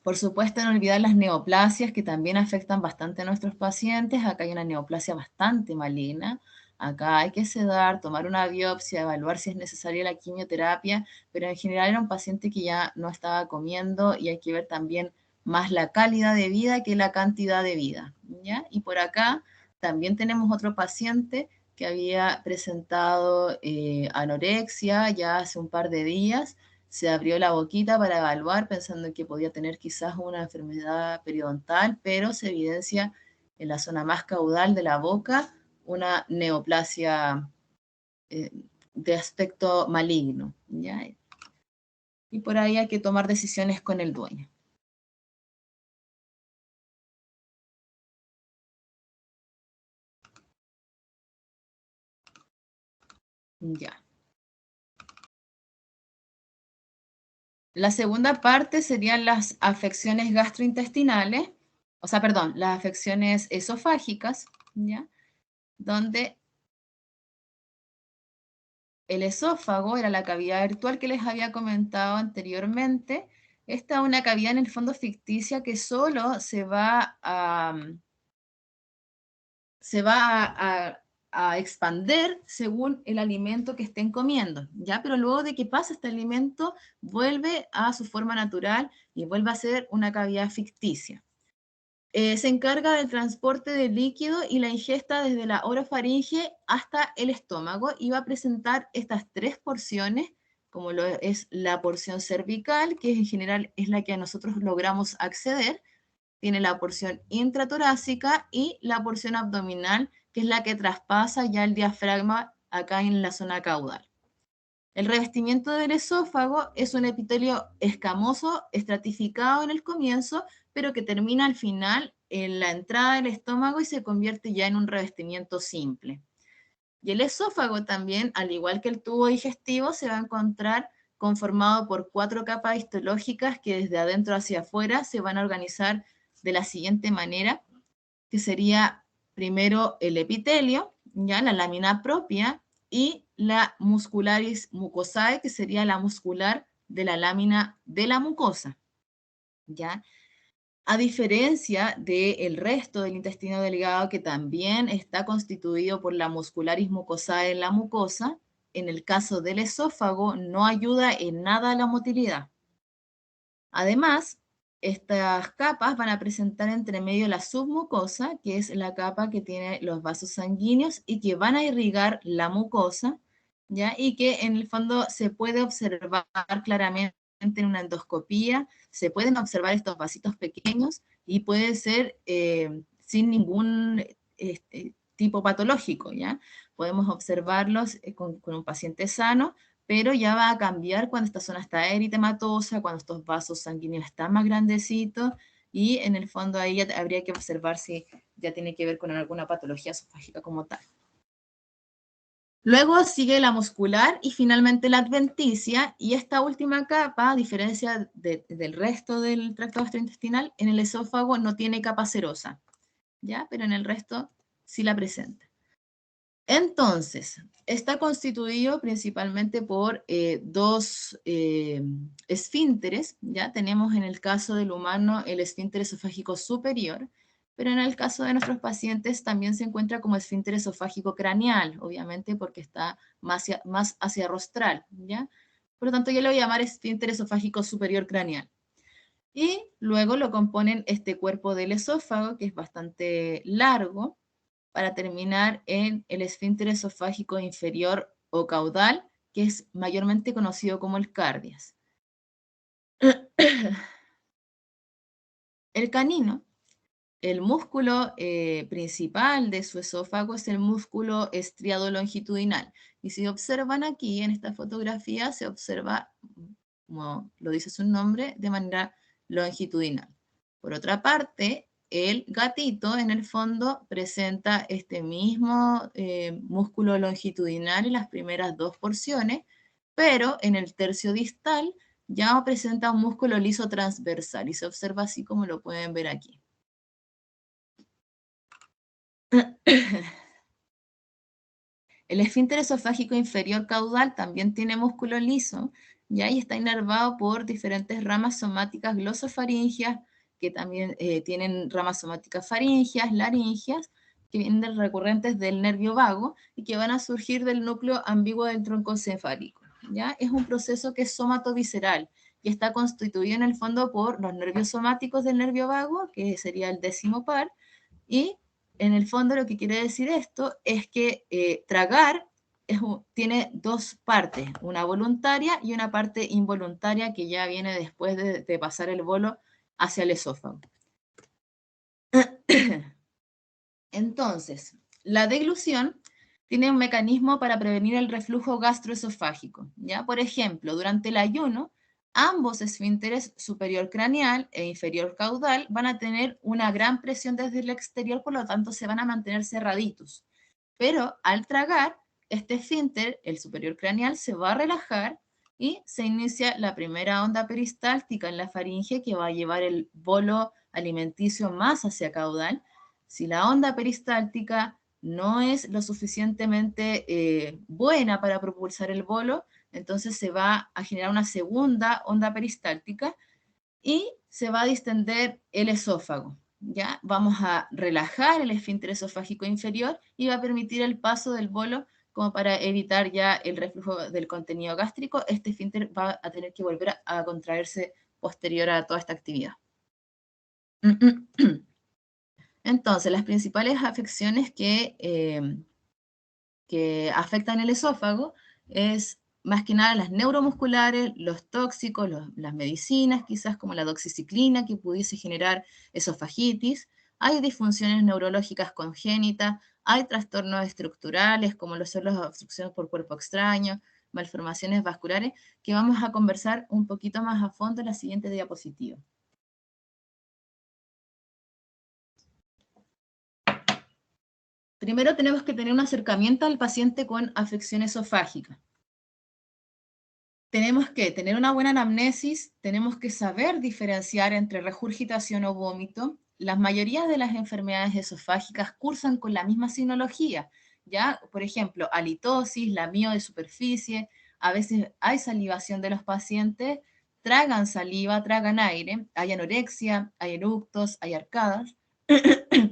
Por supuesto, no olvidar las neoplasias, que también afectan bastante a nuestros pacientes. Acá hay una neoplasia bastante maligna. Acá hay que sedar, tomar una biopsia, evaluar si es necesaria la quimioterapia, pero en general era un paciente que ya no estaba comiendo, y hay que ver también más la calidad de vida que la cantidad de vida, ¿ya? Y por acá también tenemos otro paciente que había presentado anorexia ya hace un par de días. Se abrió la boquita para evaluar, pensando que podía tener quizás una enfermedad periodontal, pero se evidencia en la zona más caudal de la boca una neoplasia de aspecto maligno, ¿ya? y por ahí hay que tomar decisiones con el dueño. Ya. La segunda parte serían las afecciones gastrointestinales, o sea, perdón, las afecciones esofágicas, ¿ya? Donde el esófago era la cavidad virtual que les había comentado anteriormente. Esta es una cavidad en el fondo ficticia que solo se va a expander según el alimento que estén comiendo, ¿ya? Pero luego de que pasa este alimento, vuelve a su forma natural y vuelve a ser una cavidad ficticia. Se encarga del transporte del líquido y la ingesta desde la orofaringe hasta el estómago y va a presentar estas tres porciones, como lo es la porción cervical, que en general es la que a nosotros logramos acceder, tiene la porción intratorácica y la porción abdominal, que es la que traspasa ya el diafragma acá en la zona caudal. El revestimiento del esófago es un epitelio escamoso estratificado en el comienzo, pero que termina al final en la entrada del estómago y se convierte ya en un revestimiento simple. Y el esófago también, al igual que el tubo digestivo, se va a encontrar conformado por 4 capas histológicas que desde adentro hacia afuera se van a organizar de la siguiente manera, que sería primero el epitelio, ya la lámina propia, y la muscularis mucosae, que sería la muscular de la lámina de la mucosa, ¿ya? A diferencia del resto del intestino delgado, que también está constituido por la muscularis mucosae en la mucosa, en el caso del esófago no ayuda en nada a la motilidad. Además, estas capas van a presentar entre medio la submucosa, que es la capa que tiene los vasos sanguíneos y que van a irrigar la mucosa, ¿ya? Y que en el fondo se puede observar claramente en una endoscopía, se pueden observar estos vasitos pequeños y puede ser sin ningún tipo patológico, ¿ya? Podemos observarlos con un paciente sano, pero ya va a cambiar cuando esta zona está eritematosa, cuando estos vasos sanguíneos están más grandecitos, y en el fondo ahí ya habría que observar si ya tiene que ver con alguna patología esofágica como tal. Luego sigue la muscular y finalmente la adventicia, y esta última capa, a diferencia del resto del tracto gastrointestinal, en el esófago no tiene capa serosa, ¿ya? Pero en el resto sí la presenta. Entonces, está constituido principalmente por dos esfínteres, ya tenemos en el caso del humano el esfínter esofágico superior, pero en el caso de nuestros pacientes también se encuentra como esfínter esofágico craneal, obviamente porque está más hacia rostral, ¿ya? Por lo tanto, yo le voy a llamar esfínter esofágico superior craneal. Y luego lo componen este cuerpo del esófago, que es bastante largo, para terminar en el esfínter esofágico inferior o caudal, que es mayormente conocido como el cardias. El canino, el músculo principal de su esófago es el músculo estriado longitudinal. Y si observan aquí en esta fotografía, se observa, como lo dice su nombre, de manera longitudinal. Por otra parte, el gatito en el fondo presenta este mismo músculo longitudinal en las primeras dos porciones, pero en el tercio distal ya presenta un músculo liso transversal y se observa así como lo pueden ver aquí. El esfínter esofágico inferior caudal también tiene músculo liso, ¿ya? Y está inervado por diferentes ramas somáticas glosofaringias, que también tienen ramas somáticas faringias, laringias, que vienen recurrentes del nervio vago y que van a surgir del núcleo ambiguo del tronco cefálico, ¿ya? Es un proceso que es somatovisceral y está constituido en el fondo por los nervios somáticos del nervio vago, que sería el 10º par, y en el fondo lo que quiere decir esto es que tragar tiene dos partes, una voluntaria y una parte involuntaria que ya viene después de pasar el bolo hacia el esófago. Entonces, la deglución tiene un mecanismo para prevenir el reflujo gastroesofágico, ¿ya? Por ejemplo, durante el ayuno ambos esfínteres superior craneal e inferior caudal van a tener una gran presión desde el exterior, por lo tanto se van a mantener cerraditos. Pero al tragar, este esfínter, el superior craneal, se va a relajar y se inicia la primera onda peristáltica en la faringe que va a llevar el bolo alimenticio más hacia caudal. Si la onda peristáltica no es lo suficientemente buena para propulsar el bolo, entonces se va a generar una segunda onda peristáltica y se va a distender el esófago. ¿Ya? Vamos a relajar el esfínter esofágico inferior y va a permitir el paso del bolo como para evitar ya el reflujo del contenido gástrico. Este esfínter va a tener que volver a contraerse posterior a toda esta actividad. Entonces, las principales afecciones que afectan el esófago es más que nada las neuromusculares, los tóxicos, las medicinas, quizás como la doxiciclina, que pudiese generar esofagitis. Hay disfunciones neurológicas congénitas, hay trastornos estructurales, como lo son las obstrucciones por cuerpo extraño, malformaciones vasculares, que vamos a conversar un poquito más a fondo en la siguiente diapositiva. Primero tenemos que tener un acercamiento al paciente con afección esofágica. Tenemos que tener una buena anamnesis, tenemos que saber diferenciar entre regurgitación o vómito. La mayoría de las enfermedades esofágicas cursan con la misma sinología, ¿ya? Por ejemplo, halitosis, lamio de superficie, a veces hay salivación de los pacientes, tragan saliva, tragan aire, hay anorexia, hay eructos, hay arcadas.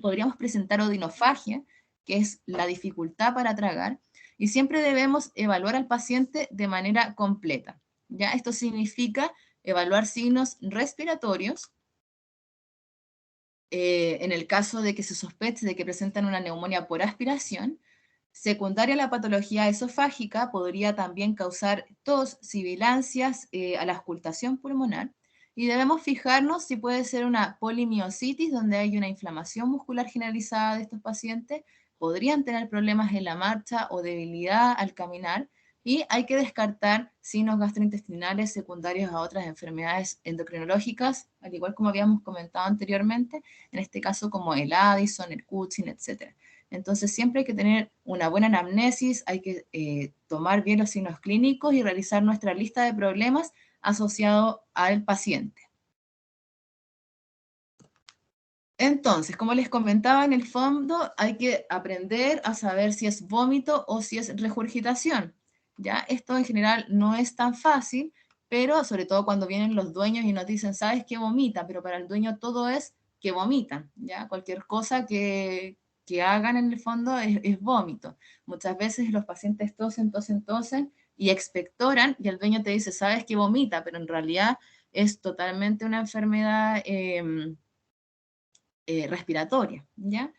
Podríamos presentar odinofagia, que es la dificultad para tragar, y siempre debemos evaluar al paciente de manera completa. ¿Ya? Esto significa evaluar signos respiratorios, en el caso de que se sospeche de que presentan una neumonía por aspiración. Secundaria a la patología esofágica, podría también causar tos, sibilancias a la auscultación pulmonar, y debemos fijarnos si puede ser una polimiositis, donde hay una inflamación muscular generalizada de estos pacientes, podrían tener problemas en la marcha o debilidad al caminar, y hay que descartar signos gastrointestinales secundarios a otras enfermedades endocrinológicas, al igual como habíamos comentado anteriormente, en este caso como el Addison, el Cushing, etc. Entonces siempre hay que tener una buena anamnesis, hay que tomar bien los signos clínicos y realizar nuestra lista de problemas asociado al paciente. Entonces, como les comentaba, en el fondo hay que aprender a saber si es vómito o si es regurgitación. ¿Ya? Esto en general no es tan fácil, pero sobre todo cuando vienen los dueños y nos dicen, ¿sabes qué vomita? Pero para el dueño todo es que vomitan, ¿ya? Cualquier cosa que hagan en el fondo es vómito. Muchas veces los pacientes tosen y expectoran y el dueño te dice, ¿sabes qué vomita? Pero en realidad es totalmente una enfermedad respiratoria, ¿ya?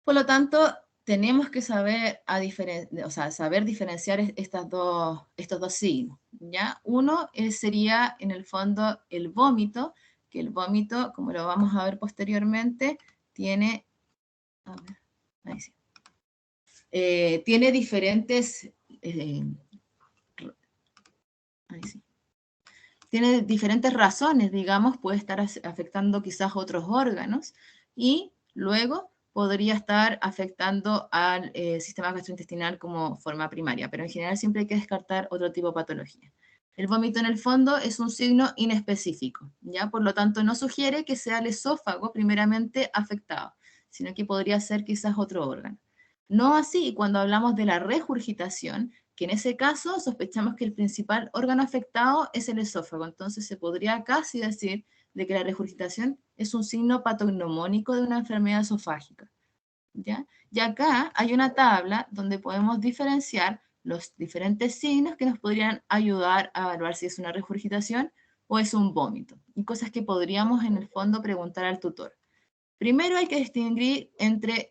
Por lo tanto, tenemos que saber, saber diferenciar estos dos signos, ¿ya? Uno sería, en el fondo, el vómito, que el vómito, como lo vamos a ver posteriormente, tiene, a ver, ahí sí, tiene diferentes, ahí sí, tiene diferentes razones, digamos, puede estar afectando quizás otros órganos, y luego podría estar afectando al sistema gastrointestinal como forma primaria, pero en general siempre hay que descartar otro tipo de patología. El vómito en el fondo es un signo inespecífico, ¿ya? Por lo tanto, no sugiere que sea el esófago primeramente afectado, sino que podría ser quizás otro órgano. No así cuando hablamos de la regurgitación, que en ese caso sospechamos que el principal órgano afectado es el esófago. Entonces se podría casi decir de que la regurgitación es un signo patognomónico de una enfermedad esofágica, ¿ya? Y acá hay una tabla donde podemos diferenciar los diferentes signos que nos podrían ayudar a evaluar si es una regurgitación o es un vómito, y cosas que podríamos en el fondo preguntar al tutor. Primero hay que distinguir entre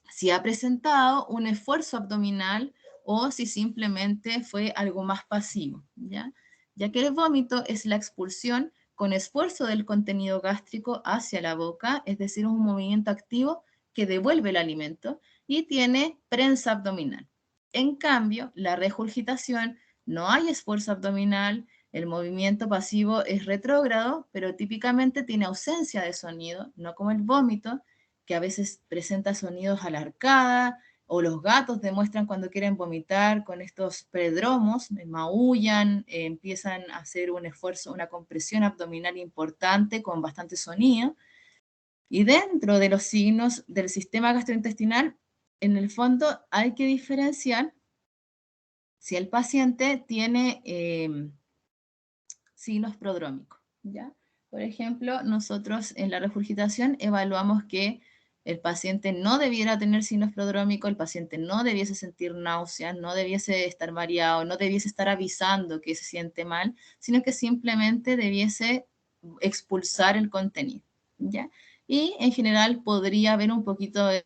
si ha presentado un esfuerzo abdominal o si simplemente fue algo más pasivo, ¿ya? Ya que el vómito es la expulsión con esfuerzo del contenido gástrico hacia la boca, es decir, un movimiento activo que devuelve el alimento y tiene prensa abdominal. En cambio, la regurgitación no hay esfuerzo abdominal, El movimiento pasivo es retrógrado, pero típicamente tiene ausencia de sonido, no como el vómito, que a veces presenta sonidos a la arcada, o los gatos demuestran cuando quieren vomitar con estos predromos, maullan, empiezan a hacer un esfuerzo, una compresión abdominal importante con bastante sonido. Y dentro de los signos del sistema gastrointestinal, en el fondo hay que diferenciar si el paciente tiene signos prodrómicos, ¿ya? Por ejemplo, nosotros en la regurgitación evaluamos que el paciente no debiera tener signos prodrómicos, el paciente no debiese sentir náuseas, no debiese estar mareado, no debiese estar avisando que se siente mal, sino que simplemente debiese expulsar el contenido, ¿ya? Y en general podría haber un poquito de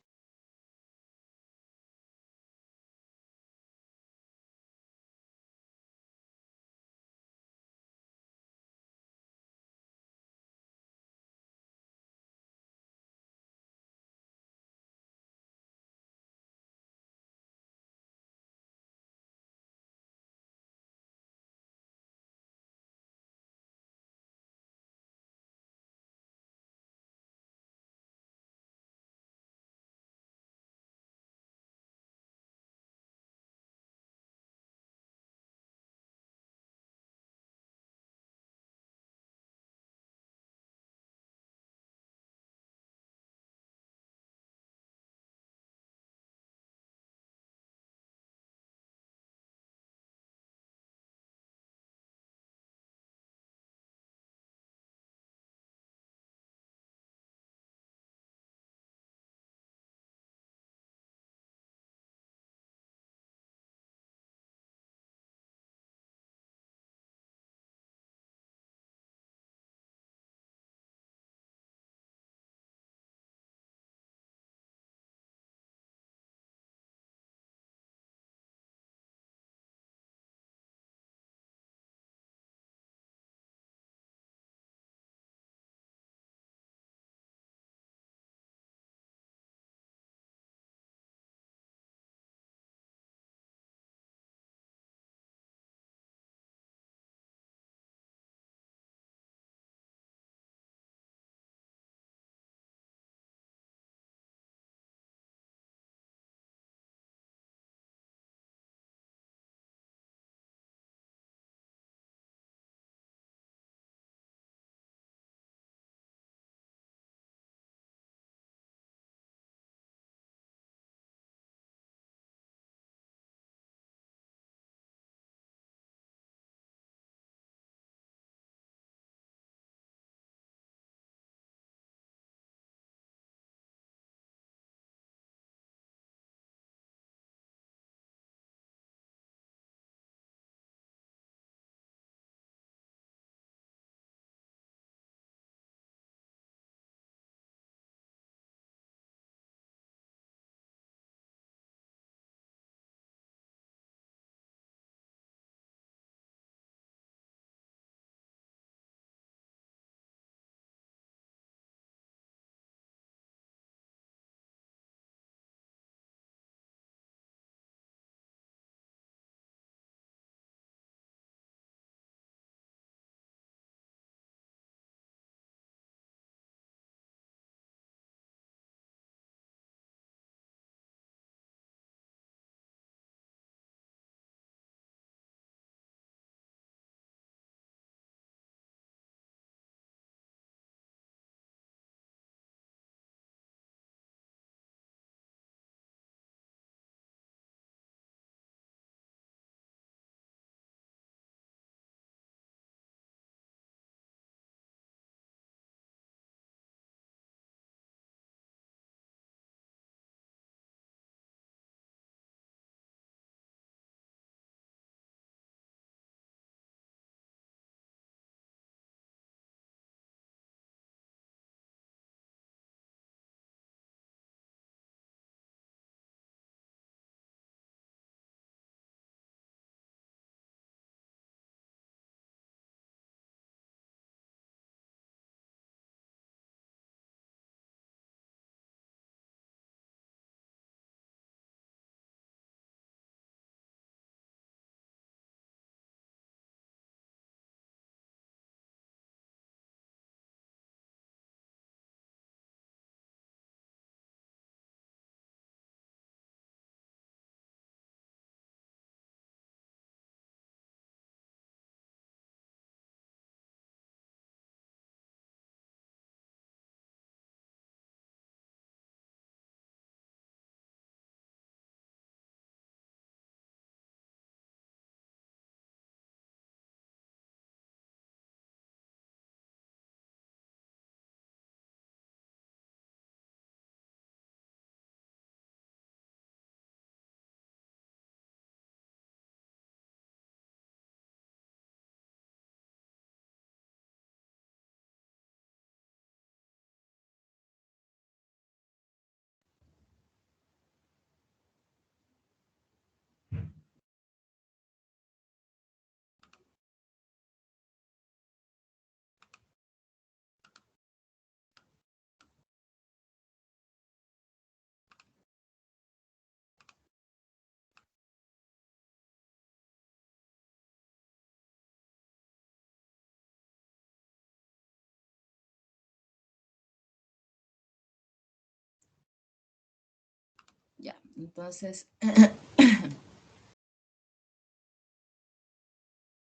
Entonces,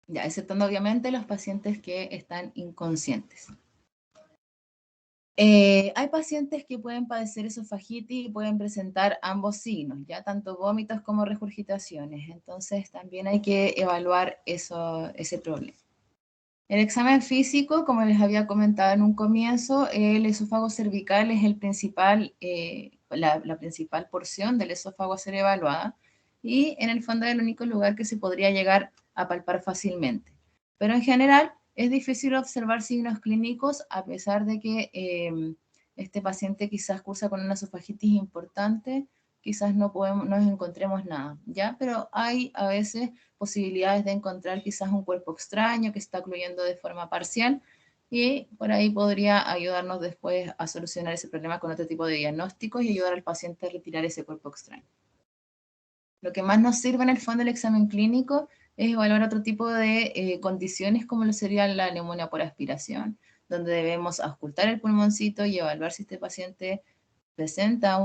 ya, exceptuando obviamente los pacientes que están inconscientes. Hay pacientes que pueden padecer esofagitis y pueden presentar ambos signos, ya tanto vómitos como regurgitaciones. Entonces también hay que evaluar ese problema. El examen físico, como les había comentado en un comienzo, el esófago cervical es el principal, la principal porción del esófago a ser evaluada y en el fondo es el único lugar que se podría llegar a palpar fácilmente. Pero en general es difícil observar signos clínicos a pesar de que este paciente quizás cursa con una esofagitis importante, quizás no encontremos nada, ¿ya? Pero hay a veces posibilidades de encontrar quizás un cuerpo extraño que está ocluyendo de forma parcial y por ahí podría ayudarnos después a solucionar ese problema con otro tipo de diagnósticos y ayudar al paciente a retirar ese cuerpo extraño. Lo que más nos sirve en el fondo del examen clínico es evaluar otro tipo de condiciones como lo sería la neumonía por aspiración, donde debemos auscultar el pulmoncito y evaluar si este paciente presenta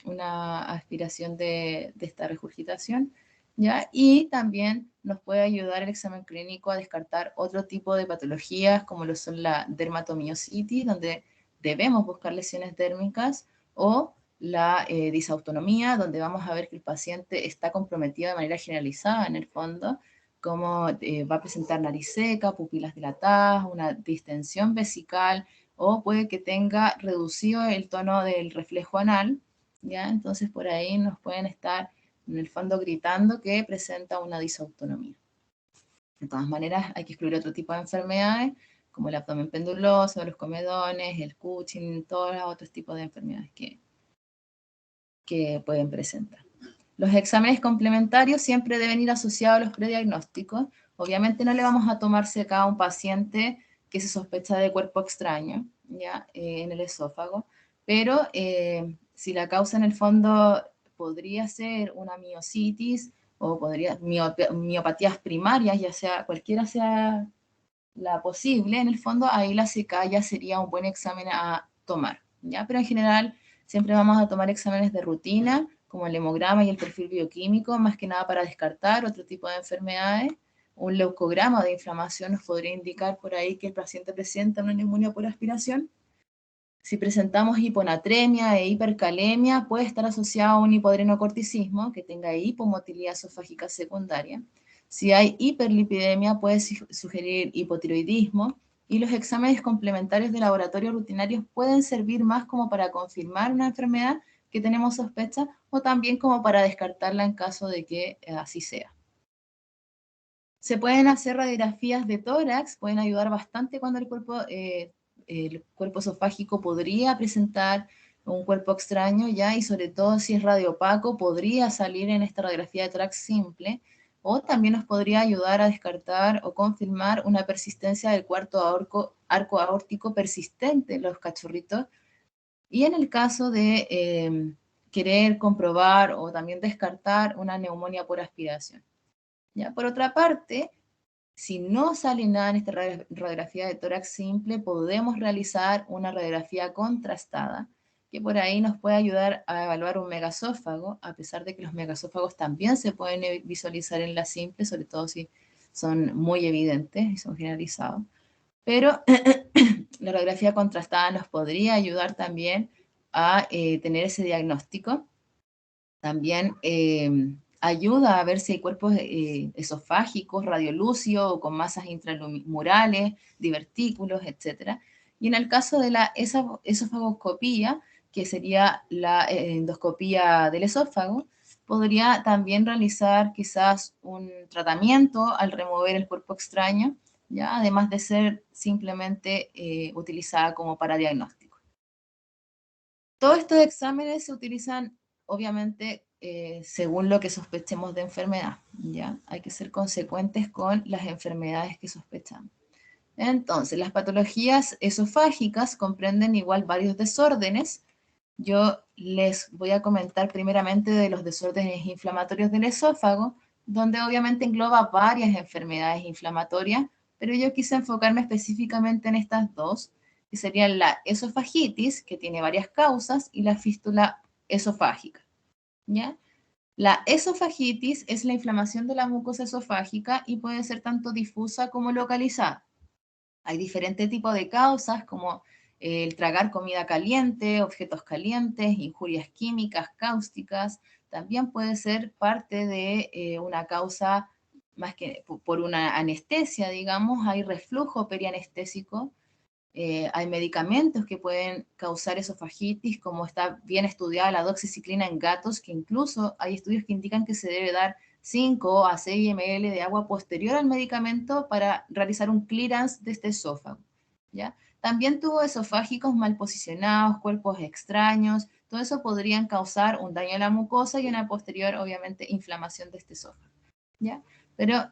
una aspiración de esta regurgitación, ¿ya? Y también nos puede ayudar el examen clínico a descartar otro tipo de patologías como lo son la dermatomiositis, donde debemos buscar lesiones dérmicas, o la disautonomía, donde vamos a ver que el paciente está comprometido de manera generalizada en el fondo, como va a presentar nariz seca, pupilas dilatadas, una distensión vesical, o puede que tenga reducido el tono del reflejo anal, ¿ya? Entonces por ahí nos pueden estar en el fondo gritando que presenta una disautonomía. De todas maneras, hay que excluir otro tipo de enfermedades, como el abdomen penduloso, los comedones, el Cushing, todos los otros tipos de enfermedades que pueden presentar. Los exámenes complementarios siempre deben ir asociados a los prediagnósticos. Obviamente no le vamos a tomar seca a un paciente que se sospecha de cuerpo extraño, ¿ya? En el esófago, pero si la causa en el fondo podría ser una miositis o podría miopatías primarias, ya sea cualquiera sea la posible, en el fondo ahí la seca ya sería un buen examen a tomar, ¿ya? Pero en general siempre vamos a tomar exámenes de rutina, como el hemograma y el perfil bioquímico, más que nada para descartar otro tipo de enfermedades. Un leucograma de inflamación nos podría indicar por ahí que el paciente presenta una neumonía por aspiración. Si presentamos hiponatremia e hipercalemia, puede estar asociado a un hipodrenocorticismo que tenga hipomotilidad esofágica secundaria. Si hay hiperlipidemia, puede sugerir hipotiroidismo, y los exámenes complementarios de laboratorio rutinarios pueden servir más como para confirmar una enfermedad que tenemos sospecha o también como para descartarla en caso de que así sea. Se pueden hacer radiografías de tórax, pueden ayudar bastante cuando el cuerpo esofágico podría presentar un cuerpo extraño, ¿ya? Y sobre todo si es radioopaco, podría salir en esta radiografía de tórax simple, o también nos podría ayudar a descartar o confirmar una persistencia del cuarto arco aórtico persistente en los cachorritos. Y en el caso de querer comprobar o también descartar una neumonía por aspiración. ¿Ya? Por otra parte, si no sale nada en esta radiografía de tórax simple, podemos realizar una radiografía contrastada, que por ahí nos puede ayudar a evaluar un megasófago, a pesar de que los megasófagos también se pueden visualizar en la simple, sobre todo si son muy evidentes y son generalizados. Pero la radiografía contrastada nos podría ayudar también a tener ese diagnóstico. También ayuda a ver si hay cuerpos esofágicos, radiolúcidos o con masas intramurales, divertículos, etc. Y en el caso de la esofagoscopía, que sería la endoscopía del esófago, podría también realizar quizás un tratamiento al remover el cuerpo extraño, ¿ya? Además de ser simplemente utilizada como para diagnóstico. Todos estos exámenes se utilizan, obviamente, según lo que sospechemos de enfermedad, ¿ya? Hay que ser consecuentes con las enfermedades que sospechamos. Entonces, las patologías esofágicas comprenden igual varios desórdenes. Yo les voy a comentar primeramente de los desórdenes inflamatorios del esófago, donde obviamente engloba varias enfermedades inflamatorias, pero yo quise enfocarme específicamente en estas dos, que serían la esofagitis, que tiene varias causas, y la fístula esofágica. ¿ya? La esofagitis es la inflamación de la mucosa esofágica y puede ser tanto difusa como localizada. Hay diferentes tipos de causas como el tragar comida caliente, objetos calientes, injurias químicas, cáusticas. También puede ser parte de una causa más que por una anestesia, digamos, hay reflujo perianestésico. Hay medicamentos que pueden causar esofagitis, como está bien estudiada la doxiciclina en gatos, que incluso hay estudios que indican que se debe dar 5 a 6 ml de agua posterior al medicamento para realizar un clearance de este esófago, ¿ya? También tubos esofágicos mal posicionados, cuerpos extraños, todo eso podrían causar un daño a la mucosa y una posterior, obviamente, inflamación de este esófago, ¿ya? Pero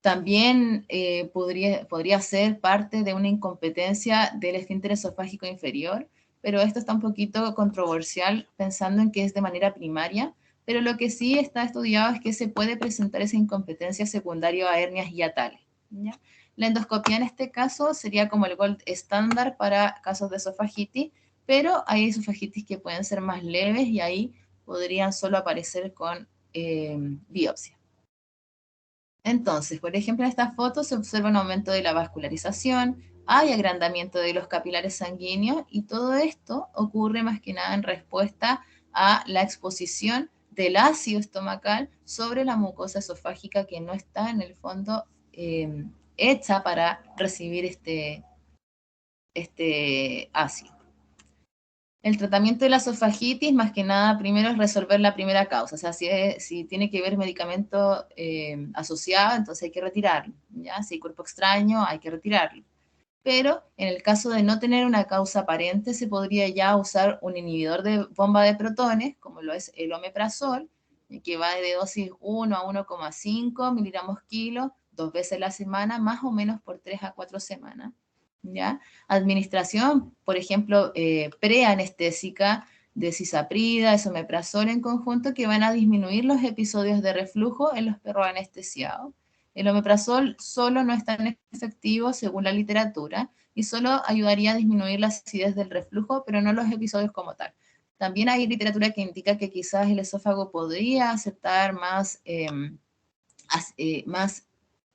también podría ser parte de una incompetencia del esfínter esofágico inferior, pero esto está un poquito controversial pensando en que es de manera primaria, pero lo que sí está estudiado es que se puede presentar esa incompetencia secundaria a hernias hiatales, ¿ya? La endoscopia en este caso sería como el gold estándar para casos de esofagitis, pero hay esofagitis que pueden ser más leves y ahí podrían solo aparecer con biopsia. Entonces, por ejemplo, en esta foto se observa un aumento de la vascularización, hay agrandamiento de los capilares sanguíneos y todo esto ocurre más que nada en respuesta a la exposición del ácido estomacal sobre la mucosa esofágica que no está en el fondo hecha para recibir este ácido. El tratamiento de la esofagitis, más que nada, primero es resolver la primera causa. O sea, si tiene que ver medicamento asociado, entonces hay que retirarlo, ¿ya? Si hay cuerpo extraño, hay que retirarlo. Pero en el caso de no tener una causa aparente, se podría ya usar un inhibidor de bomba de protones, como lo es el omeprazol, que va de dosis 1 a 1,5 miligramos kilo, 2 veces a la semana, más o menos por 3 a 4 semanas. ¿Ya? Administración, por ejemplo, preanestésica de cisaprida, esomeprazol en conjunto, que van a disminuir los episodios de reflujo en los perros anestesiados. El omeprazol solo no es tan efectivo según la literatura y solo ayudaría a disminuir la acidez del reflujo, pero no los episodios como tal. También hay literatura que indica que quizás el esófago podría aceptar más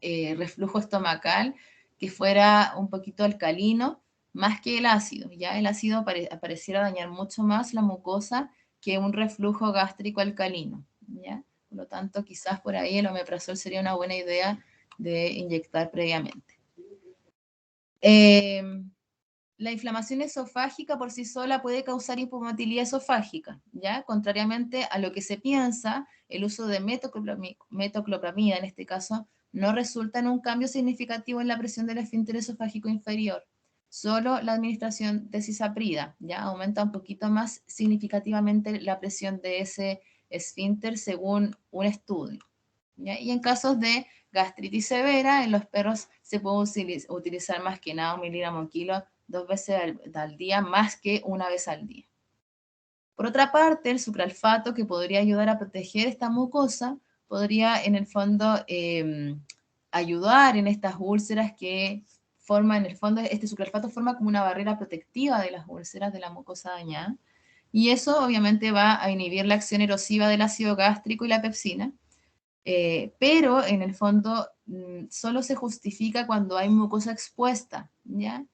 reflujo estomacal que fuera un poquito alcalino, más que el ácido. Ya el ácido pareciera dañar mucho más la mucosa que un reflujo gástrico alcalino. ¿Ya? Por lo tanto, quizás por ahí el omeprazol sería una buena idea de inyectar previamente. La inflamación esofágica por sí sola puede causar hipomotilidad esofágica, ¿ya? Contrariamente a lo que se piensa, el uso de metoclopramida, en este caso, no resulta en un cambio significativo en la presión del esfínter esofágico inferior. Solo la administración de cisaprida, ¿ya? Aumenta un poquito más significativamente la presión de ese esfínter según un estudio, ¿ya? Y en casos de gastritis severa, en los perros se puede utilizar más que nada 1 miligramo kilo 2 veces al día, más que una vez al día. Por otra parte, el supralfato, que podría ayudar a proteger esta mucosa, podría en el fondo ayudar en estas úlceras que forman, en el fondo, este supralfato forma como una barrera protectiva de las úlceras de la mucosa dañada. Y eso obviamente va a inhibir la acción erosiva del ácido gástrico y la pepsina, pero en el fondo solo se justifica cuando hay mucosa expuesta, ¿ya?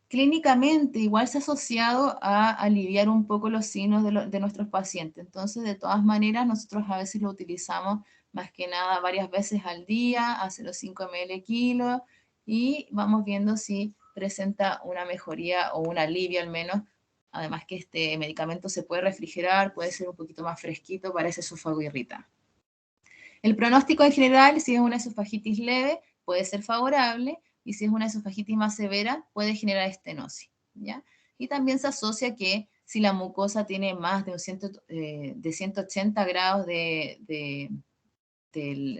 Clínicamente igual se ha asociado a aliviar un poco los signos de nuestros pacientes. Entonces, de todas maneras, nosotros a veces lo utilizamos más que nada varias veces al día, a 0,5 ml kilo, y vamos viendo si presenta una mejoría o un alivio al menos. Además que este medicamento se puede refrigerar, puede ser un poquito más fresquito para ese esófago irritado. El pronóstico en general, si es una esofagitis leve, puede ser favorable, y si es una esofagitis más severa, puede generar estenosis, ¿ya? Y también se asocia que si la mucosa tiene más de 180 grados del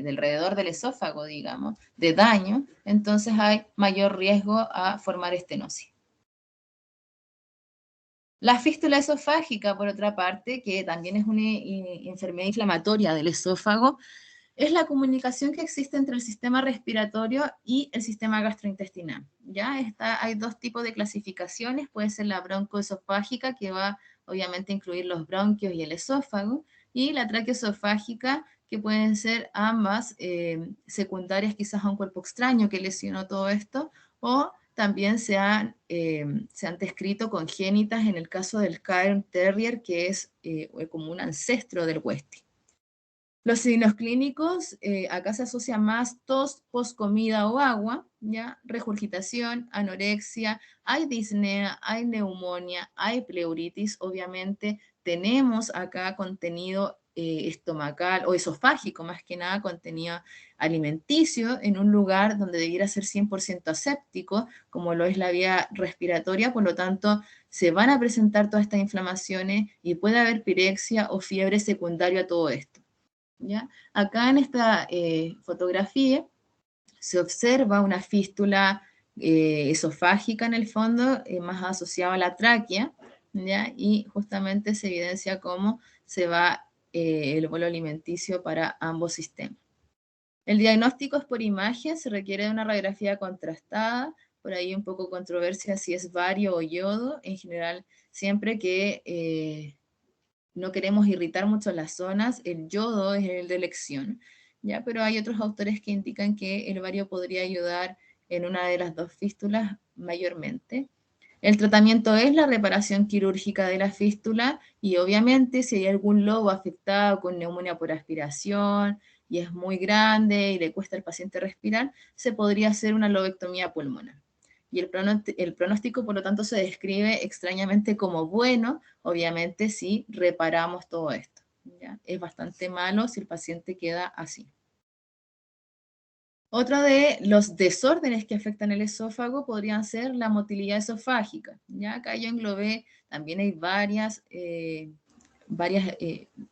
alrededor del esófago, digamos, de daño, entonces hay mayor riesgo a formar estenosis. La fístula esofágica, por otra parte, que también es una enfermedad inflamatoria del esófago, es la comunicación que existe entre el sistema respiratorio y el sistema gastrointestinal. ¿Ya? Hay dos tipos de clasificaciones, puede ser la broncoesofágica, que va obviamente incluir los bronquios y el esófago, y la tráquea esofágica, que pueden ser ambas secundarias quizás a un cuerpo extraño que lesionó todo esto, o también se han descrito congénitas en el caso del Cairn Terrier, que es como un ancestro del Westie. Los signos clínicos, acá se asocia más tos post comida o agua, ¿ya? Regurgitación, anorexia, hay disnea, hay neumonía, hay pleuritis, obviamente tenemos acá contenido estomacal o esofágico, más que nada contenido alimenticio en un lugar donde debiera ser 100% aséptico, como lo es la vía respiratoria, por lo tanto se van a presentar todas estas inflamaciones y puede haber pirexia o fiebre secundaria a todo esto. ¿Ya? Acá en esta fotografía se observa una fístula esofágica en el fondo, más asociada a la tráquea, ¿ya? Y justamente se evidencia cómo se va el bolo alimenticio para ambos sistemas. El diagnóstico es por imagen, se requiere de una radiografía contrastada, por ahí un poco controversia si es bario o yodo, en general siempre que no queremos irritar mucho las zonas, el yodo es el de elección, ¿ya? Pero hay otros autores que indican que el bario podría ayudar en una de las dos fístulas mayormente. El tratamiento es la reparación quirúrgica de la fístula y obviamente si hay algún lobo afectado con neumonía por aspiración y es muy grande y le cuesta al paciente respirar, se podría hacer una lobectomía pulmonar. Y el pronóstico, por lo tanto, se describe extrañamente como bueno, obviamente, si reparamos todo esto. ¿Ya? Es bastante malo si el paciente queda así. Otro de los desórdenes que afectan el esófago podrían ser la motilidad esofágica. ¿Ya? Acá yo englobé, también hay varias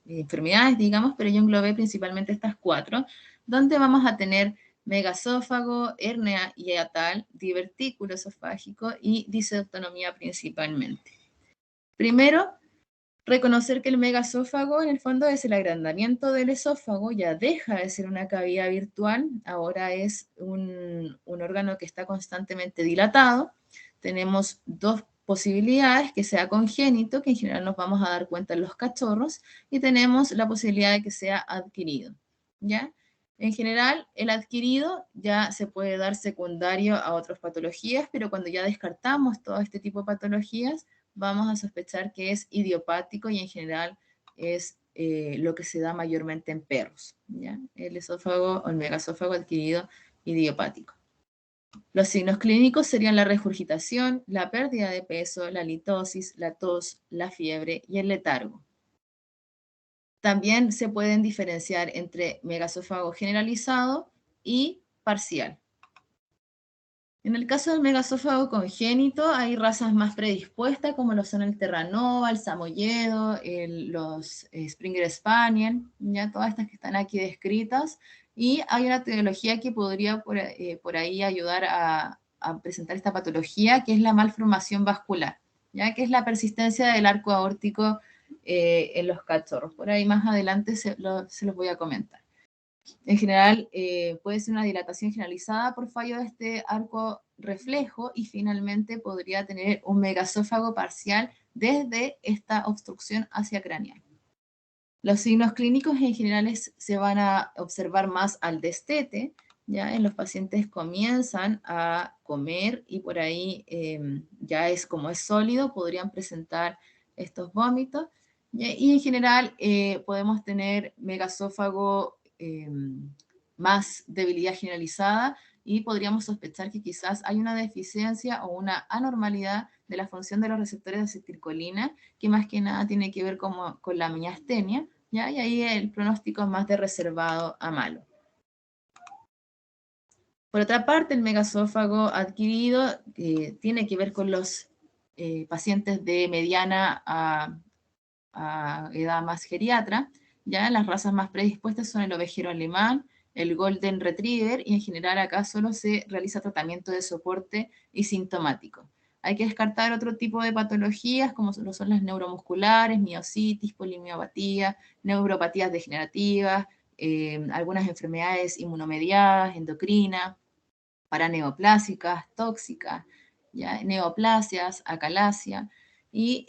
enfermedades, digamos, pero yo englobé principalmente estas 4, donde vamos a tener megasófago, hernia hiatal, divertículo esofágico y disautonomía principalmente. Primero, reconocer que el megasófago en el fondo es el agrandamiento del esófago, ya deja de ser una cavidad virtual, ahora es un órgano que está constantemente dilatado. Tenemos dos posibilidades, que sea congénito, que en general nos vamos a dar cuenta en los cachorros, y tenemos la posibilidad de que sea adquirido, ¿ya? En general, el adquirido ya se puede dar secundario a otras patologías, pero cuando ya descartamos todo este tipo de patologías, vamos a sospechar que es idiopático y en general es lo que se da mayormente en perros, ¿ya? El esófago o el megasófago adquirido idiopático. Los signos clínicos serían la regurgitación, la pérdida de peso, la litosis, la tos, la fiebre y el letargo. También se pueden diferenciar entre megasófago generalizado y parcial. En el caso del megasófago congénito, hay razas más predispuestas, como lo son el Terranova, el Samoyedo, los Springer Spaniel, ya todas estas que están aquí descritas, y hay una etiología que podría por ahí ayudar a presentar esta patología, que es la malformación vascular, ya que es la persistencia del arco aórtico en los cachorros. Por ahí más adelante se los voy a comentar. En general, puede ser una dilatación generalizada por fallo de este arco reflejo y finalmente podría tener un megasófago parcial desde esta obstrucción hacia craneal. Los signos clínicos en general se van a observar más al destete, ya en los pacientes comienzan a comer y por ahí ya es como es sólido, podrían presentar estos vómitos. Y en general podemos tener megasófago más debilidad generalizada y podríamos sospechar que quizás hay una deficiencia o una anormalidad de la función de los receptores de acetilcolina, que más que nada tiene que ver con la miastenia, ¿ya? Y ahí el pronóstico es más de reservado a malo. Por otra parte, el megasófago adquirido tiene que ver con los pacientes de mediana a edad más geriatra, ya las razas más predispuestas son el ovejero alemán, el golden retriever, y en general acá solo se realiza tratamiento de soporte y sintomático. Hay que descartar otro tipo de patologías, como lo son las neuromusculares, miositis, polimiopatía, neuropatías degenerativas, algunas enfermedades inmunomediadas, endocrinas, paraneoplásicas, tóxicas, ¿ya? Neoplasias, acalasia, y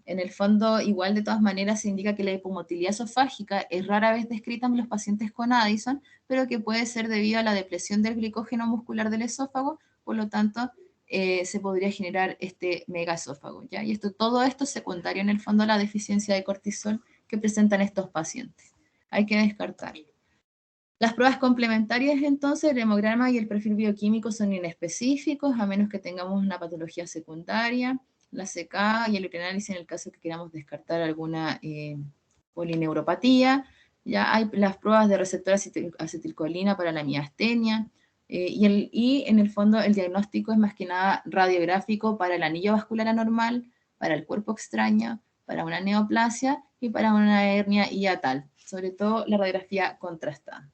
En el fondo, igual de todas maneras se indica que la hipomotilidad esofágica es rara vez descrita en los pacientes con Addison, pero que puede ser debido a la depresión del glicógeno muscular del esófago, por lo tanto, se podría generar este megaesófago, ¿ya? Y todo esto es secundario en el fondo a la deficiencia de cortisol que presentan estos pacientes. Hay que descartarlo. Las pruebas complementarias, entonces, el hemograma y el perfil bioquímico son inespecíficos, a menos que tengamos una patología secundaria. La CK y el urinálisis en el caso que queramos descartar alguna polineuropatía. Ya hay las pruebas de receptor acetilcolina para la miastenia. Y en el fondo el diagnóstico es más que nada radiográfico para el anillo vascular anormal, para el cuerpo extraño, para una neoplasia y para una hernia hiatal, sobre todo la radiografía contrastada.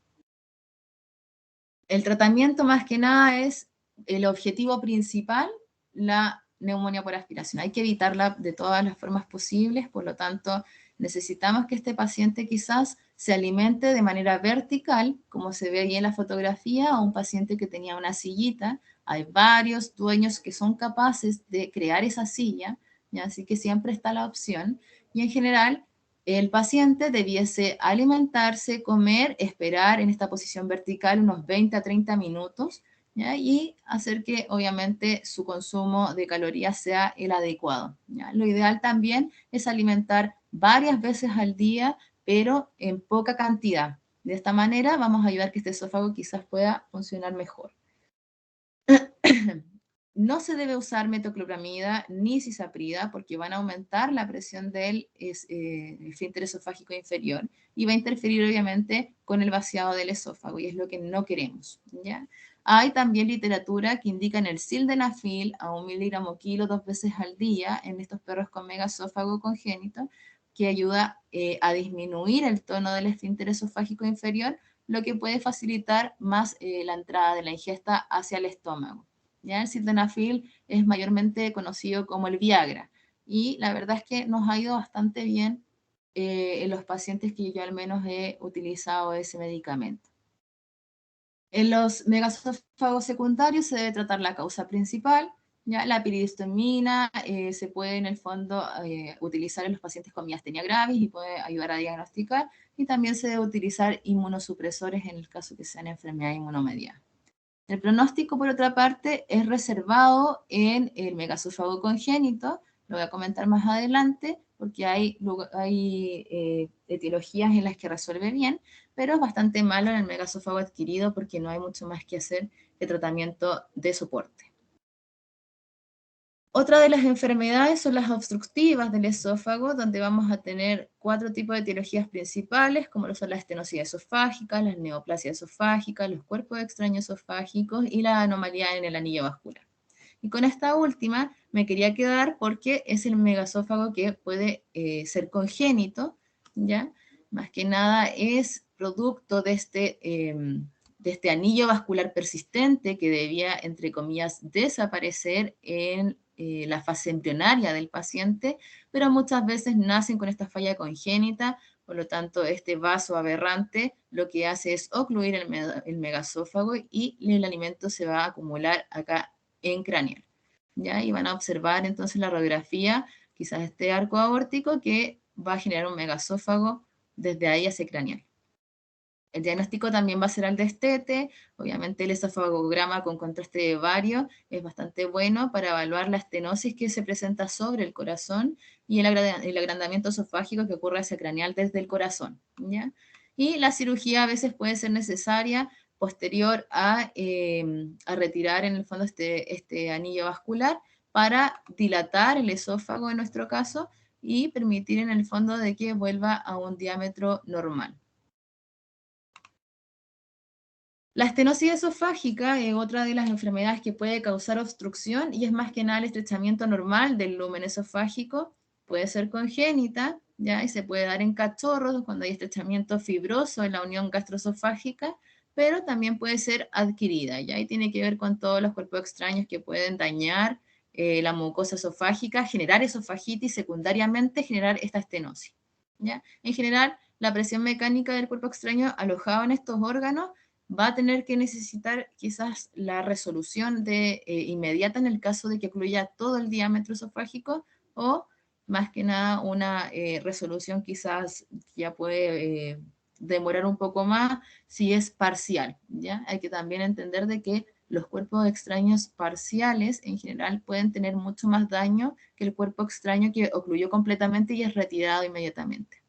El tratamiento más que nada es el objetivo principal, la neumonía por aspiración. Hay que evitarla de todas las formas posibles, por lo tanto, necesitamos que este paciente quizás se alimente de manera vertical, como se ve ahí en la fotografía, a un paciente que tenía una sillita. Hay varios dueños que son capaces de crear esa silla, ¿ya? Así que siempre está la opción. Y en general, el paciente debiese alimentarse, comer, esperar en esta posición vertical unos 20 a 30 minutos, ¿ya? Y hacer que obviamente su consumo de calorías sea el adecuado, ¿ya? Lo ideal también es alimentar varias veces al día, pero en poca cantidad. De esta manera vamos a ayudar que este esófago quizás pueda funcionar mejor. No se debe usar metoclopramida ni cisaprida porque van a aumentar la presión del esfínter esofágico inferior y va a interferir obviamente con el vaciado del esófago y es lo que no queremos, ¿ya? Hay también literatura que indican el sildenafil a 1 miligramo kilo 2 veces al día en estos perros con megaesófago congénito que ayuda a disminuir el tono del esfínter esofágico inferior, lo que puede facilitar más la entrada de la ingesta hacia el estómago. ¿Ya? El sildenafil es mayormente conocido como el Viagra y la verdad es que nos ha ido bastante bien en los pacientes que yo al menos he utilizado ese medicamento. En los megaesófagos secundarios se debe tratar la causa principal, ¿ya? La piridostomina se puede en el fondo utilizar en los pacientes con miastenia gravis y puede ayudar a diagnosticar y también se debe utilizar inmunosupresores en el caso que sean enfermedad inmunomediada. El pronóstico, por otra parte, es reservado en el megaesófago congénito, lo voy a comentar más adelante, porque hay etiologías en las que resuelve bien, pero es bastante malo en el megaesófago adquirido porque no hay mucho más que hacer que tratamiento de soporte. Otra de las enfermedades son las obstructivas del esófago, donde vamos a tener 4 tipos de etiologías principales, como lo son las estenosis esofágicas, las neoplasias esofágicas, los cuerpos extraños esofágicos y la anomalía en el anillo vascular. Y con esta última me quería quedar porque es el megaesófago que puede ser congénito, ¿ya? Más que nada es producto de este anillo vascular persistente que debía, entre comillas, desaparecer en la fase embrionaria del paciente, pero muchas veces nacen con esta falla congénita, por lo tanto, este vaso aberrante lo que hace es ocluir el megaesófago y el alimento se va a acumular acá en craneal, ¿ya? Y van a observar entonces la radiografía, quizás este arco aórtico que va a generar un megaesófago desde ahí hacia craneal. El diagnóstico también va a ser al destete, obviamente el esofagograma con contraste de vario es bastante bueno para evaluar la estenosis que se presenta sobre el corazón y el agrandamiento esofágico que ocurre hacia craneal desde el corazón, ¿ya? Y la cirugía a veces puede ser necesaria posterior a retirar en el fondo este anillo vascular para dilatar el esófago en nuestro caso y permitir en el fondo de que vuelva a un diámetro normal. La estenosis esofágica es otra de las enfermedades que puede causar obstrucción y es más que nada el estrechamiento normal del lumen esofágico. Puede ser congénita, ¿ya? Y se puede dar en cachorros cuando hay estrechamiento fibroso en la unión gastroesofágica, pero también puede ser adquirida, ¿ya? Y tiene que ver con todos los cuerpos extraños que pueden dañar la mucosa esofágica, generar esofagitis y secundariamente generar esta estenosis, ¿ya? En general, la presión mecánica del cuerpo extraño alojado en estos órganos va a tener que necesitar quizás la resolución inmediata en el caso de que ocluya todo el diámetro esofágico o más que nada una resolución quizás ya puede demorar un poco más si es parcial, ¿ya? Hay que también entender de que los cuerpos extraños parciales en general pueden tener mucho más daño que el cuerpo extraño que ocluyó completamente y es retirado inmediatamente.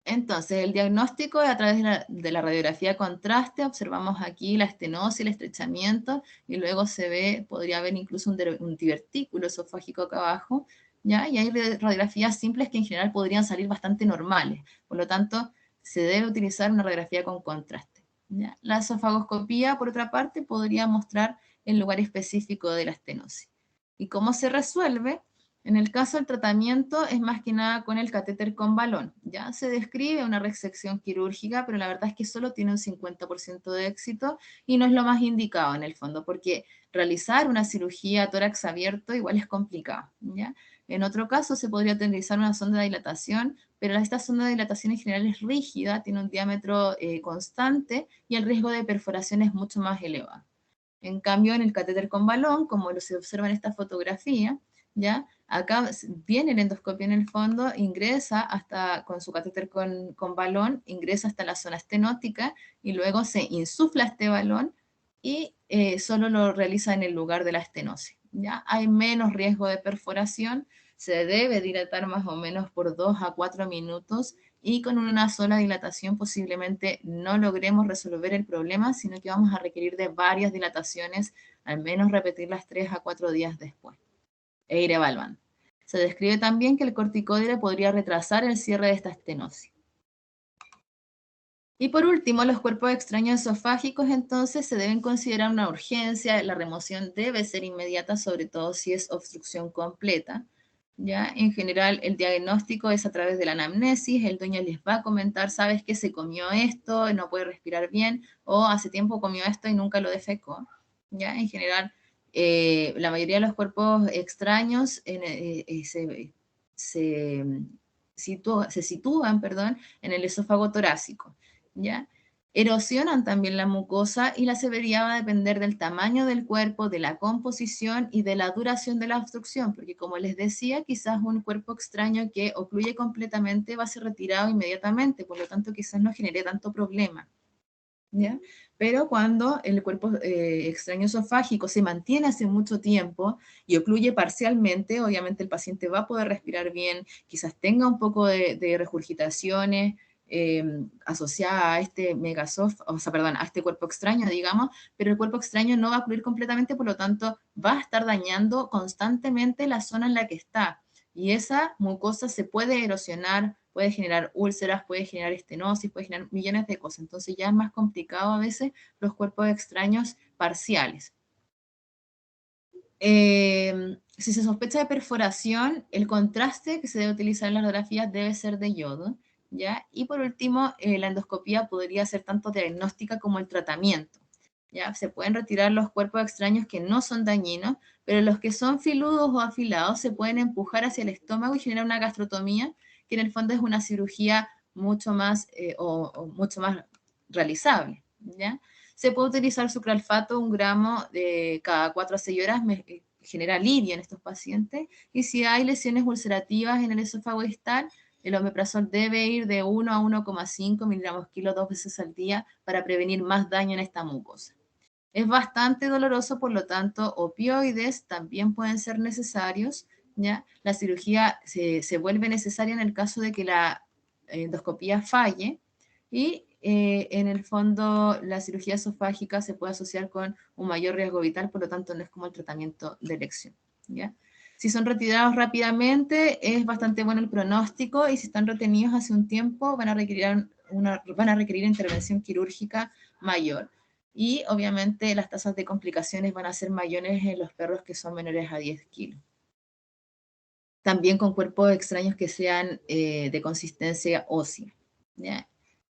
Entonces, el diagnóstico es a través de la radiografía contraste, observamos aquí la estenosis, el estrechamiento, y luego se ve, podría haber incluso un divertículo esofágico acá abajo, ¿ya? Y hay radiografías simples que en general podrían salir bastante normales, por lo tanto, se debe utilizar una radiografía con contraste, ¿ya? La esofagoscopía, por otra parte, podría mostrar el lugar específico de la estenosis. ¿Y cómo se resuelve? En el caso del tratamiento es más que nada con el catéter con balón. Ya se describe una resección quirúrgica, pero la verdad es que solo tiene un 50% de éxito y no es lo más indicado en el fondo, porque realizar una cirugía tórax abierto igual es complicado. ¿Ya? En otro caso se podría utilizar una sonda de dilatación, pero esta sonda de dilatación en general es rígida, tiene un diámetro constante y el riesgo de perforación es mucho más elevado. En cambio, en el catéter con balón, como se observa en esta fotografía, ¿ya? Acá viene el endoscopio en el fondo, ingresa hasta, con su catéter con balón, ingresa hasta la zona estenótica y luego se insufla este balón y solo lo realiza en el lugar de la estenosis, ¿ya? Hay menos riesgo de perforación, se debe dilatar más o menos por 2 a 4 minutos y con una sola dilatación posiblemente no logremos resolver el problema, sino que vamos a requerir de varias dilataciones, al menos repetirlas 3 a 4 días después, e ir evaluando. Se describe también que el corticoide podría retrasar el cierre de esta estenosis. Y por último, los cuerpos extraños esofágicos entonces se deben considerar una urgencia, la remoción debe ser inmediata, sobre todo si es obstrucción completa. ¿Ya? En general, el diagnóstico es a través de la anamnesis, el dueño les va a comentar, sabes que se comió esto, no puede respirar bien, o hace tiempo comió esto y nunca lo defecó. ¿Ya? En general, la mayoría de los cuerpos extraños se sitúan, perdón, en el esófago torácico. ¿Ya? Erosionan también la mucosa y la severidad va a depender del tamaño del cuerpo, de la composición y de la duración de la obstrucción, porque como les decía, quizás un cuerpo extraño que ocluye completamente va a ser retirado inmediatamente, por lo tanto quizás no genere tanto problema. ¿Ya? Pero cuando el cuerpo extraño esofágico se mantiene hace mucho tiempo y ocluye parcialmente, obviamente el paciente va a poder respirar bien, quizás tenga un poco de regurgitaciones asociadas a este o sea, perdón, a este cuerpo extraño, digamos, pero el cuerpo extraño no va a ocluir completamente, por lo tanto va a estar dañando constantemente la zona en la que está. Y esa mucosa se puede erosionar, puede generar úlceras, puede generar estenosis, puede generar millones de cosas. Entonces ya es más complicado a veces los cuerpos extraños parciales. Si se sospecha de perforación, el contraste que se debe utilizar en las radiografías debe ser de yodo, ¿ya? Y por último, la endoscopía podría ser tanto diagnóstica como el tratamiento, ¿ya? Se pueden retirar los cuerpos extraños que no son dañinos, pero los que son filudos o afilados se pueden empujar hacia el estómago y generar una gastrotomía, que en el fondo es una cirugía mucho más, o mucho más realizable, ¿ya? Se puede utilizar sucralfato, 1 gramo de cada 4 a 6 horas, genera alivio en estos pacientes. Y si hay lesiones ulcerativas en el esófago distal, el omeprazol debe ir de 1 a 1,5 miligramos kilo 2 veces al día para prevenir más daño en esta mucosa. Es bastante doloroso, por lo tanto, opioides también pueden ser necesarios, ¿ya? La cirugía se vuelve necesaria en el caso de que la endoscopía falle y en el fondo la cirugía esofágica se puede asociar con un mayor riesgo vital, por lo tanto no es como el tratamiento de elección, ¿ya? Si son retirados rápidamente, es bastante bueno el pronóstico y si están retenidos hace un tiempo, van a requerir intervención quirúrgica mayor. Y obviamente las tasas de complicaciones van a ser mayores en los perros que son menores a 10 kilos. También con cuerpos extraños que sean de consistencia ósea, ¿ya?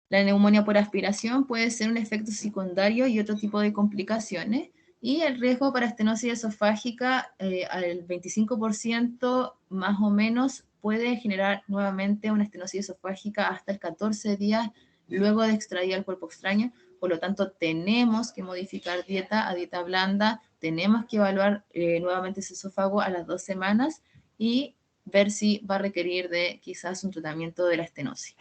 La neumonía por aspiración puede ser un efecto secundario y otro tipo de complicaciones. Y el riesgo para estenosis esofágica al 25% más o menos puede generar nuevamente una estenosis esofágica hasta el 14 días luego de extraer el cuerpo extraño, por lo tanto tenemos que modificar dieta a dieta blanda, tenemos que evaluar nuevamente ese esófago a las 2 semanas y ver si va a requerir de quizás un tratamiento de la estenosis.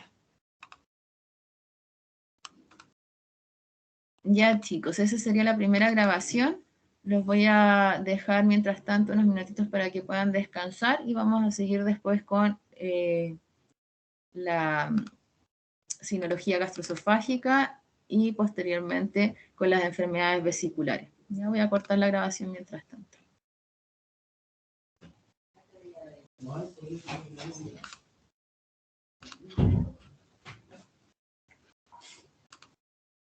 Ya chicos, esa sería la primera grabación. Los voy a dejar mientras tanto unos minutitos para que puedan descansar y vamos a seguir después con la sinología gastroesofágica y posteriormente con las enfermedades vesiculares. Ya voy a cortar la grabación mientras tanto.